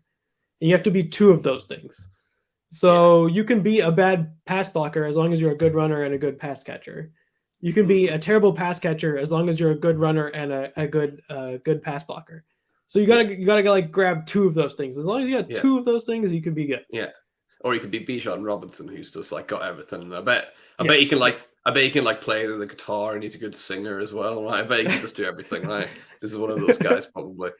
And you have to be 2 of those things. So you can be a bad pass blocker as long as you're a good runner and a good pass catcher. You can be a terrible pass catcher as long as you're a good runner and a good pass blocker. So you gotta like grab 2 of those things. As long as you got 2 of those things, you can be good. Yeah. Or he could be Bijan Robinson, who's just like got everything. I bet he can like play the guitar, and he's a good singer as well, right? I bet he can just do everything, right? This is one of those guys probably.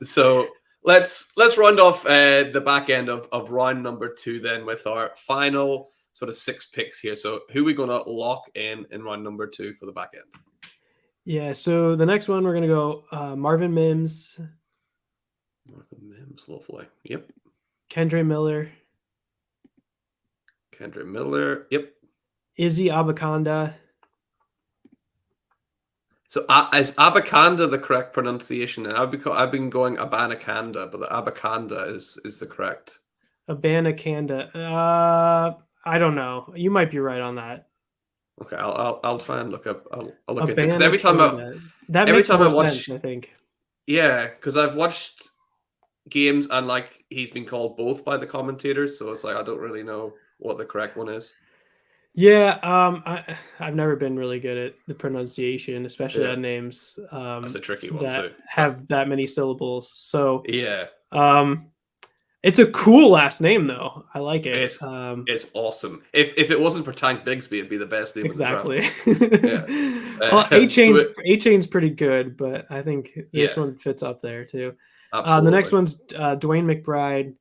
So let's round off the back end of round number 2 then with our final sort of 6 picks here. So who are we going to lock in round number 2 for the back end? Yeah. So the next one we're going to go Marvin Mims. Marvin Mims, lovely. Yep. Kendre Miller. Yep. Izzy Abakanda. So is Abakanda the correct pronunciation? And I've been going Abanikanda, but the Abakanda is the correct. Abanikanda. I don't know. You might be right on that. Okay, I'll try and look up. I'll look into it because every time I watch, sense, I think. Yeah, because I've watched games and like he's been called both by the commentators, so it's like I don't really know what the correct one is. Yeah, I've never been really good at the pronunciation, especially on names. That's a tricky one that too. Have that many syllables. So yeah, it's a cool last name though. I like it. It's awesome. If it wasn't for Tank Bigsby, it'd be the best name. Exactly. In the draft. Yeah. Well, A Chain's pretty good, but I think this one fits up there too. Absolutely. The next one's Dwayne McBride,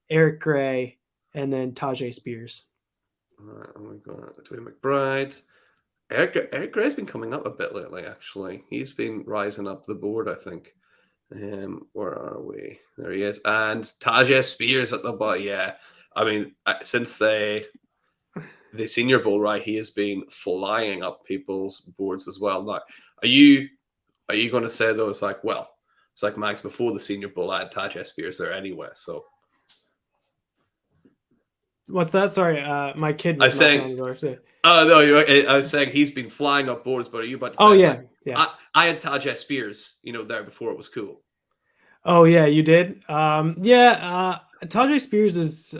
Eric Gray, and then Tajay Spears. All right, oh my God, Dwayne McBride. Eric Gray's been coming up a bit lately, actually. He's been rising up the board, I think. Where are we? There he is. And Tajay Spears at the bottom. Yeah. I mean, since the Senior Bowl, right, he has been flying up people's boards as well. Now, are you going to say, though, it's like Max, before the Senior Bowl, I had Tajay Spears there anyway, so. What's that? Sorry, my kid I was was knocking saying, on the door. So. no, I was saying he's been flying up boards, but are you about to Oh say it's yeah, like yeah. I had Tajay Spears, there before it was cool. Oh yeah, you did. Yeah. Tajay Spears is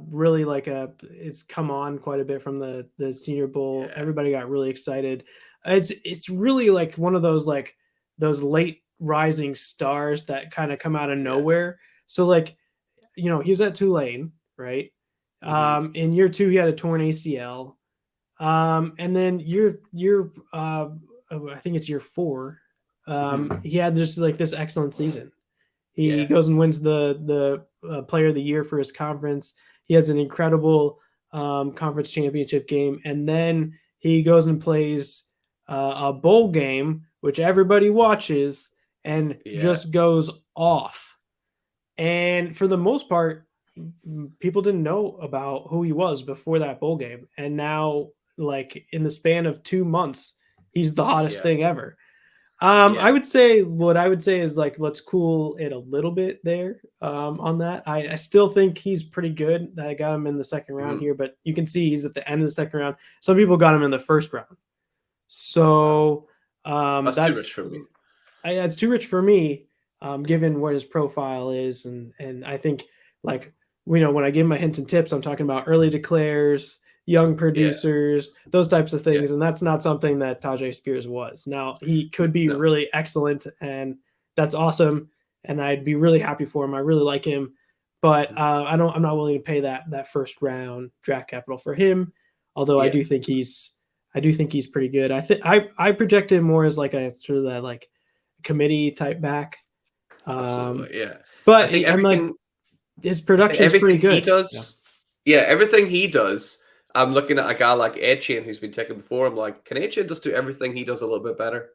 really like it's come on quite a bit from the Senior Bowl. Yeah, Everybody got really excited. It's really like one of those like those late rising stars that kind of come out of yeah. nowhere. So like he was at Tulane, right? Hmm. In year two, he had a torn ACL. And then I think it's year four. Hmm. He had just like this excellent season. He Yeah, goes and wins the Player of the Year for his conference. He has an incredible conference championship game, and then he goes and plays a bowl game, which everybody watches, and yeah, just goes off. And for the most part, people didn't know about who he was before that bowl game, and now, like in the span of 2 months, he's the hottest yeah, thing ever. yeah. I would say what I would say is like let's cool it a little bit there on that. I still think he's pretty good. I got him in the second round Hmm. here, but you can see he's at the end of the second round. Some people got him in the first round, Oh wow, so that's too rich that's for me. that's too rich for me, given what his profile is, and I think like when I give my hints and tips, I'm talking about early declares, young Yeah, producers, those types of yeah. things, and that's not something that Tajay Spears was. Now he could be No. really excellent, and that's awesome, and I'd be really happy for him. I really like him, but Mhm. I'm not willing to pay that first round draft capital for him. Although Yeah, I do think he's pretty good. I project him more as like a sort of that like committee type back. Um, absolutely. Yeah, I but think I'm like everything. his I say production's pretty everything he good. Yeah, does. Yeah, everything he does. I'm looking at a guy like Etienne who's been taken before. I'm like, can Etienne just do everything he does a little bit better?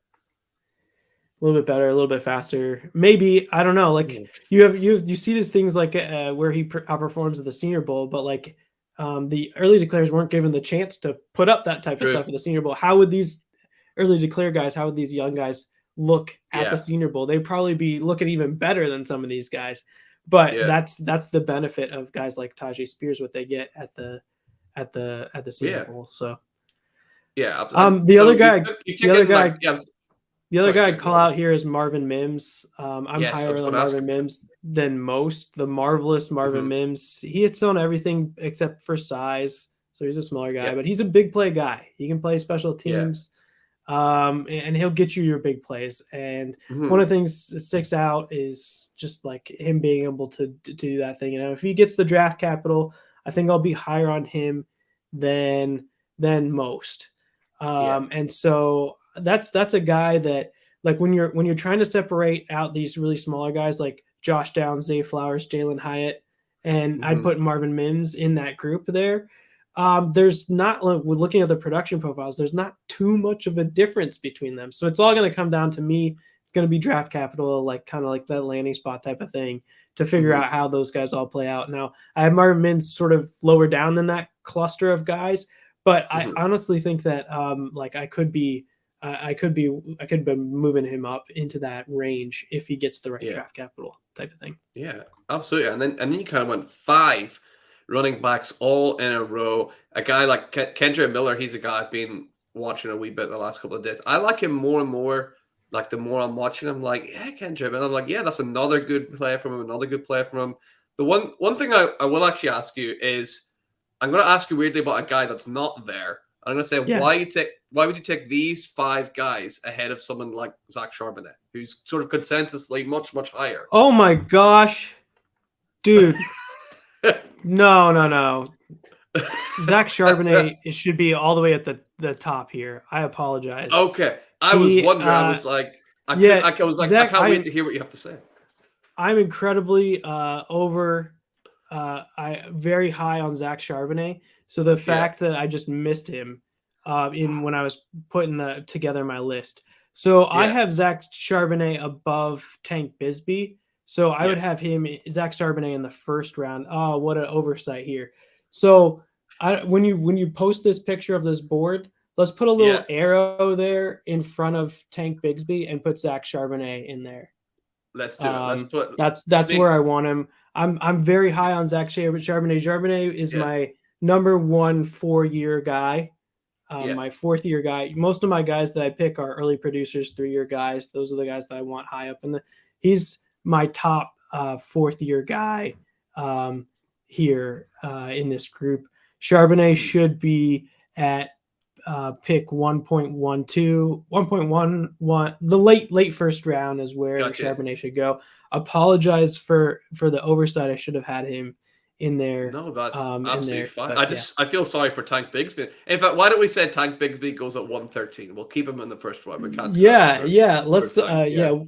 a little bit better, a little bit faster. Maybe I don't know. Like Mm. you see these things like where he outperforms at the Senior Bowl, but like the early declares weren't given the chance to put up that type of True. stuff at the Senior Bowl. How would these early declare guys? How would these young guys look at the Yeah, Senior Bowl? They'd probably be looking even better than some of these guys. But yeah, that's the benefit of guys like Tajay Spears, what they get at the Senior yeah, Bowl. So yeah. um, the other So you've, guy, you've the other taken like guy, yeah. the other Sorry, guy Jay. I'd Go call on. out here is Marvin Mims. I'm Yes, I was higher going on to ask Marvin about Mims than most. The marvelous that. Marvin Hmm. Mims. He hits on everything except for size. So he's a smaller guy, Yeah, but he's a big play guy. He can play special yeah. teams, and he'll get you your big plays. And one of Hmm. the things that sticks out is just like him being able to do that thing. If he gets the draft capital, I think I'll be higher on him than than most. Yeah. And so that's a guy that like when you're trying to separate out these really smaller guys like Josh Downs, Zay Flowers, Jalen Hyatt, and I'd Hmm. put Marvin Mims in that group there. There's not like, with looking at the production profiles, there's not too much of a difference between them. So it's all going to come down to me. It's going to be draft capital, like kind of like that landing spot type of thing to figure Hmm. out how those guys all play out. Now, I have Marvin Mims sort of lower down than that cluster of guys, but I Hmm. honestly think that like I could be moving him up into that range if he gets the right Yeah. draft capital type of thing. Yeah, absolutely. And then you kind of went five running backs all in a row. A guy like Kendra Miller, he's a guy I've been watching a wee bit the last couple of days. I like him more and more. Like the more I'm watching him, like, yeah, Kendra, and I'm like, yeah, that's another good play from him, another good play from him. The one thing I will actually ask you is I'm gonna ask you weirdly about a guy that's not there. I'm gonna say Yeah. why would you take these five guys ahead of someone like Zach Charbonnet, who's sort of consensusly much higher? Oh my gosh, dude. No, no, no. Zach Charbonnet it should be all the way at the top here. I apologize. Okay, I was He wondering. I was like, yeah, I was like, I Zach, can't wait to hear what you have to say. I'm incredibly over I very high on Zach Charbonnet. So the Yeah, fact that I just missed him in when I was putting together my list. So I yeah, have Zach Charbonnet above Tank Bisbee. So I would yeah, have him Zach Charbonnet in the first round. Oh, what an oversight here. So when you post this picture of this board, let's put a yeah. little arrow there in front of Tank Bigsby and put Zach Charbonnet in there. Let's do it. Let's put. That's Let's that's where make. I want him. I'm very high on Zach Charbonnet. Charbonnet is Yeah, my number one 4-year guy. Yeah. My 4th-year guy. Most of my guys that I pick are early producers, 3-year guys. Those are the guys that I want high up in the. He's my top 4th-year guy here in this group. Charbonnet should be at pick 1.12, 1.11. The late first round is where Gotcha. Charbonnet should go. Apologize for the oversight. I should have had him in there. No, that's in absolutely there, fine. but yeah. I feel sorry for Tank Bigsby. In fact, why don't we say Tank Bigsby goes at 113? We'll keep him in the first round. We can't do that Yeah. for Let's Tank. yeah.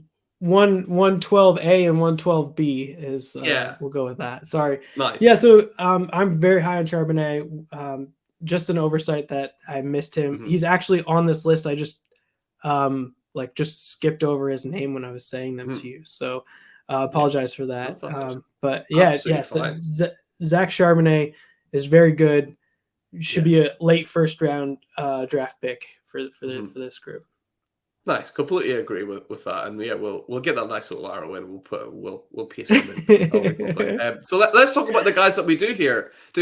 112A and 112B is Yeah. we'll go with that. Sorry. Nice. Yeah, so I'm very high on Charbonnet. Just an oversight that I missed him. He's actually on this list. I just just skipped over his name when I was saying them to you. So apologize for that. No, but yeah, so Zach Charbonnet is very good. Should be a late first round draft pick for this group. Nice, completely agree with that, and yeah, we'll get that nice little arrow in. We'll paste them in. So let's talk about the guys that we do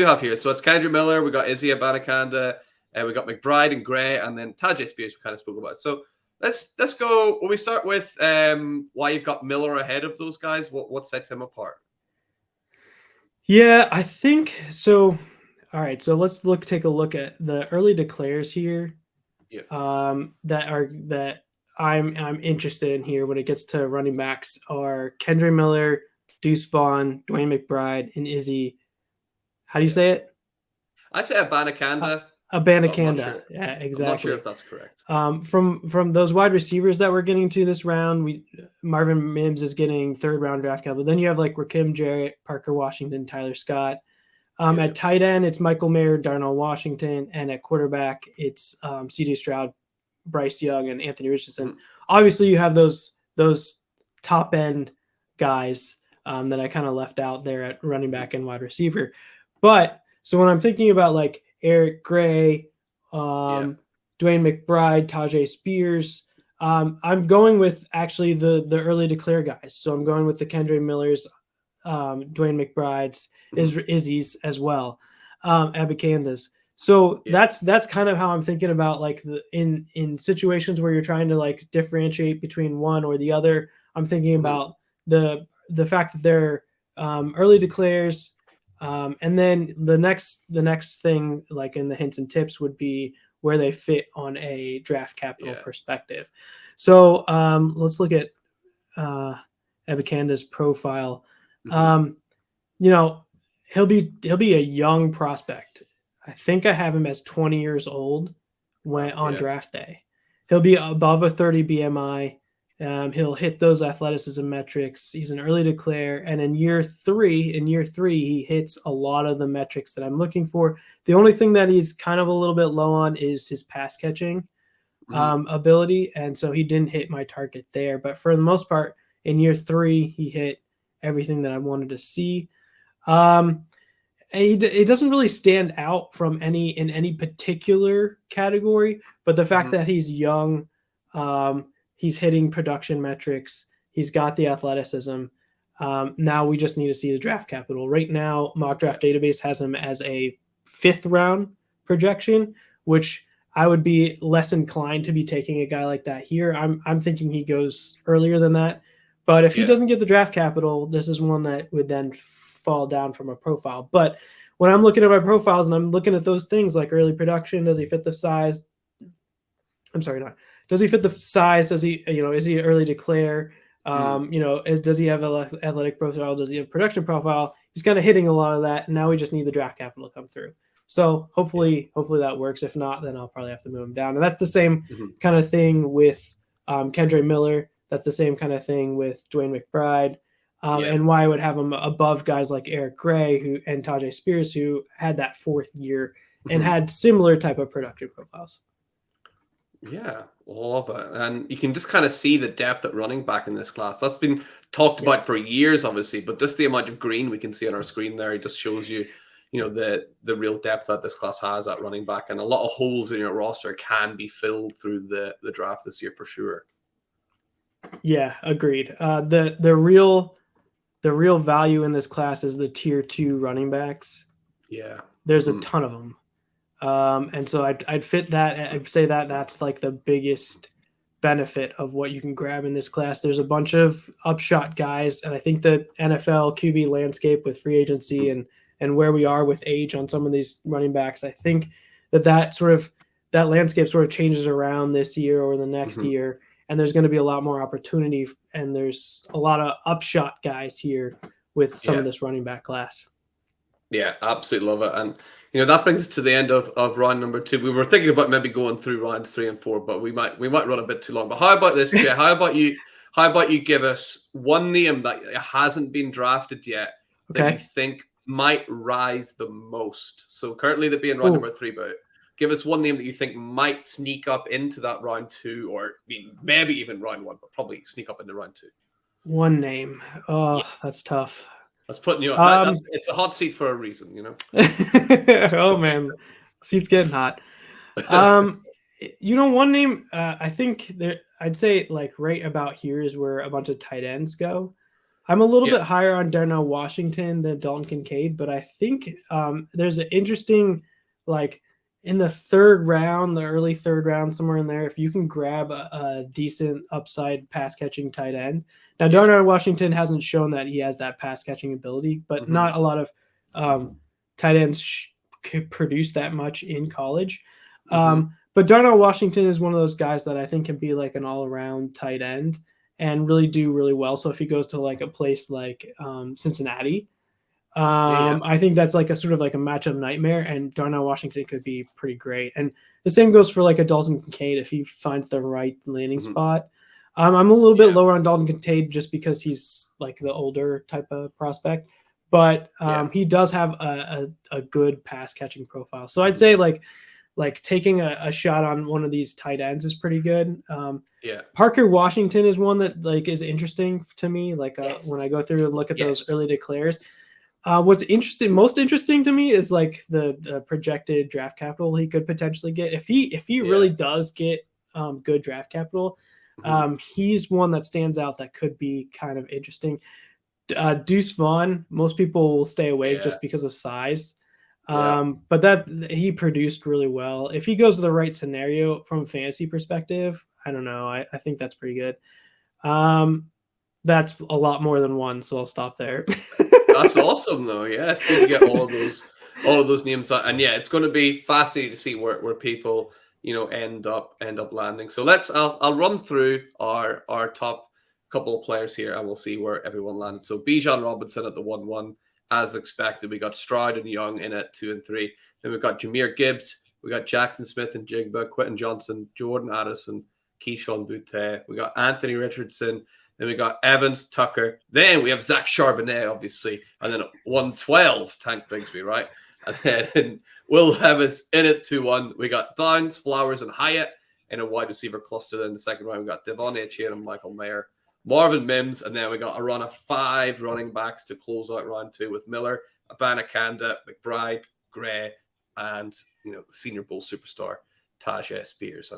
have here. So it's Kendra Miller, we got Izzy Abanikanda, we got McBride and Gray, and then Tajay Spears we kind of spoke about. So let's go. When we start with why you've got Miller ahead of those guys, what sets him apart? Yeah, I think so. All right, so let's take a look at the early declares here. Yeah. That I'm interested in here when it gets to running backs are Kendra Miller, Deuce Vaughn, Dwayne McBride, and Izzy. How do you say it? I say Abanikanda. Abanikanda. Sure. Yeah, exactly. I'm not sure if that's correct. From those wide receivers that we're getting to this round, Marvin Mims is getting 3rd round draft capital. Then you have like Rakim Jarrett, Parker Washington, Tyler Scott. At tight end, it's Michael Mayer, Darnell Washington, and at quarterback, it's C.J. Stroud, Bryce Young, and Anthony Richardson. Obviously, you have those top end guys that I kind of left out there at running back and wide receiver. But so when I'm thinking about like Eric Gray, Dwayne McBride, Tajay Spears, I'm going with actually the early declare guys. So I'm going with the Kendra Millers, Dwayne McBride's, Izzy's as well, Abakanda's. So that's kind of how I'm thinking about like in situations where you're trying to like differentiate between one or the other. I'm thinking about the fact that they're early declares, and then the next thing like in the hints and tips would be where they fit on a draft capital perspective. So let's look at Abakanda's profile. He'll be a young prospect. I think I have him as 20 years old on draft day. He'll be above a 30 BMI. He'll hit those athleticism metrics. He's an early declare, and in year three, he hits a lot of the metrics that I'm looking for. The only thing that he's kind of a little bit low on is his pass catching ability, and so he didn't hit my target there. But for the most part, in year 3, he hit everything that I wanted to see. It doesn't really stand out from in any particular category, but the fact that he's young, he's hitting production metrics, he's got the athleticism. Now we just need to see the draft capital. Right now, Mock Draft Database has him as a 5th round projection, which I would be less inclined to be taking a guy like that here. I'm thinking he goes earlier than that. But if he doesn't get the draft capital, this is one that would then fall down from a profile. But when I'm looking at my profiles and I'm looking at those things like early production, does he fit the size? Does he fit the size? Does he, is he early declare? Does he have an athletic profile? Does he have production profile? He's kind of hitting a lot of that. And now we just need the draft capital to come through. So hopefully that works. If not, then I'll probably have to move him down. And that's the same kind of thing with Kendra Miller. That's the same kind of thing with Dwayne McBride. And why I would have him above guys like Eric Gray and Tajay Spears, who had that 4th year and had similar type of production profiles. Yeah, love it. And you can just kind of see the depth at running back in this class. That's been talked about for years, obviously, but just the amount of green we can see on our screen there, it just shows you, the real depth that this class has at running back. And a lot of holes in your roster can be filled through the draft this year for sure. Yeah, agreed. The real value in this class is the tier 2 running backs. Yeah. There's a ton of them. And so I'd fit that. I'd say that that's like the biggest benefit of what you can grab in this class. There's a bunch of upshot guys, and I think the NFL QB landscape with free agency and where we are with age on some of these running backs, I think that landscape sort of changes around this year or the next year, and there's going to be a lot more opportunity, and there's a lot of upshot guys here with some of this running back class. Yeah, absolutely love it. And that brings us to the end of round number 2. We were thinking about maybe going through rounds 3 and 4, but we might run a bit too long. But how about this, Jay? How about you give us one name that hasn't been drafted yet that you think might rise the most? So currently they'd be in round number 3, but give us one name that you think might sneak up into that round 2, or maybe even round 1, but probably sneak up into round 2. One name. Oh, that's tough. That's putting you on. It's a hot seat for a reason, Oh man, seat's getting hot. One name I think I'd say like right about here is where a bunch of tight ends go. I'm a little bit higher on Darnell Washington than Dalton Kincaid, but I think there's an interesting, like in the third round, the early third round, somewhere in there, if you can grab a decent upside pass catching tight end. Now, Darnell Washington hasn't shown that he has that pass catching ability, but not a lot of tight ends produce that much in college. But Darnell Washington is one of those guys that I think can be like an all around tight end and really do really well. So if he goes to like a place like Cincinnati, I think that's like a sort of like a matchup nightmare, and Darnell Washington could be pretty great. And the same goes for like a Dalton Kincaid if he finds the right landing spot. I'm a little bit lower on Dalton Kincaid just because he's like the older type of prospect, but he does have a good pass catching profile. So I'd say like taking a shot on one of these tight ends is pretty good. Parker Washington is one that like is interesting to me. Like when I go through and look at those early declares, what's most interesting to me is like the projected draft capital he could potentially get if he really does get good draft capital. He's one that stands out that could be kind of interesting. Deuce Vaughn, most people will stay away just because of size. But that he produced really well. If he goes to the right scenario from a fantasy perspective, I don't know. I think that's pretty good. That's a lot more than one, so I'll stop there. That's awesome, though. Yeah, it's good to get all of those names, and it's going to be fascinating to see where people end up landing. So I'll run through our top couple of players here, and we'll see where everyone landed. So Bijan Robinson at the 1-1, as expected. We got Stroud and Young in at 2 and 3. Then we've got Jahmyr Gibbs. We got Jackson Smith and Jigba, Quentin Johnson, Jordan Addison, Keyshawn Boutte. We got Anthony Richardson. Then we got Evans, Tucker. Then we have Zach Charbonnet, obviously. And then at 112, Tank Bigsby, right? And then Will Levis in at 2-1. We got Downs, Flowers, and Hyatt in a wide receiver cluster. Then in the second round, we got Devon Achane and Michael Mayer, Marvin Mims, and then we got a run of 5 running backs to close out round 2 with Miller, Abanikanda, McBride, Gray, and the Senior Bowl superstar Tajay Spears.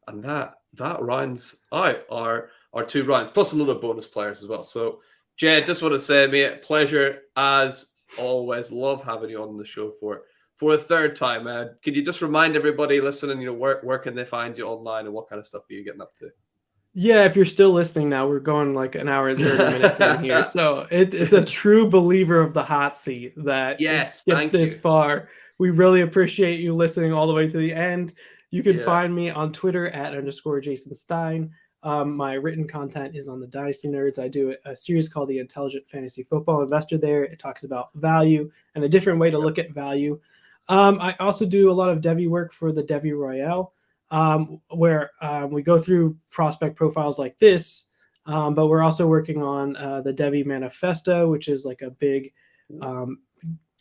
And that rounds out our 2 rounds, plus a lot of bonus players as well. So, Jay, just want to say, mate, pleasure as always. Love having you on the show for a third time. Could you just remind everybody listening, where can they find you online and what kind of stuff are you getting up to? Yeah, if you're still listening now, we're going like an hour and 30 minutes in here. So it's a true believer of the hot seat that get this far. We really appreciate you listening all the way to the end. You can find me on Twitter at _Jason Stein. My written content is on the Dynasty Nerds. I do a series called The Intelligent Fantasy Football Investor there. It talks about value and a different way to look at value. I also do a lot of Devy work for the Devy Royale, where we go through prospect profiles like this, but we're also working on the Devy Manifesto, which is like a big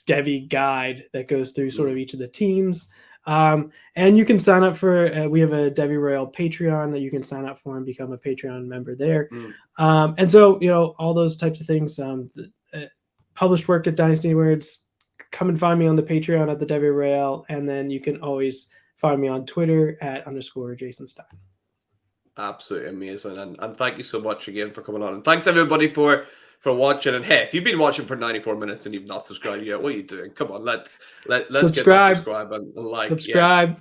Devy guide that goes through sort of each of the teams. And you can sign up for, we have a Devy Royale Patreon that you can sign up for and become a Patreon member there. And so, all those types of things, published work at Dynasty Nerds, come and find me on the Patreon at the Devy Royale. And then you can always find me on Twitter at _Jason Stein. Absolutely amazing. And thank you so much again for coming on. And thanks everybody for watching. And hey, if you've been watching for 94 minutes and you've not subscribed yet, what are you doing? Come on, let's get that subscribe and like subscribe.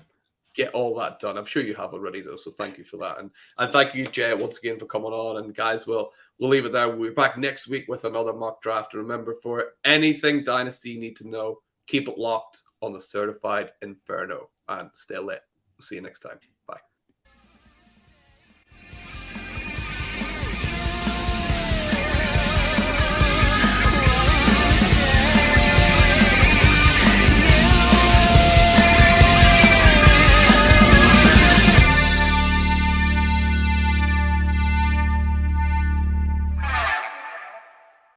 Get all that done. I'm sure you have already though, so thank you for that. And thank you, Jay, once again for coming on. And guys, we'll leave it there. We'll be back next week with another mock draft. And remember, for anything Dynasty you need to know, keep it locked on the Certified Inferno and stay lit. We'll see you next time.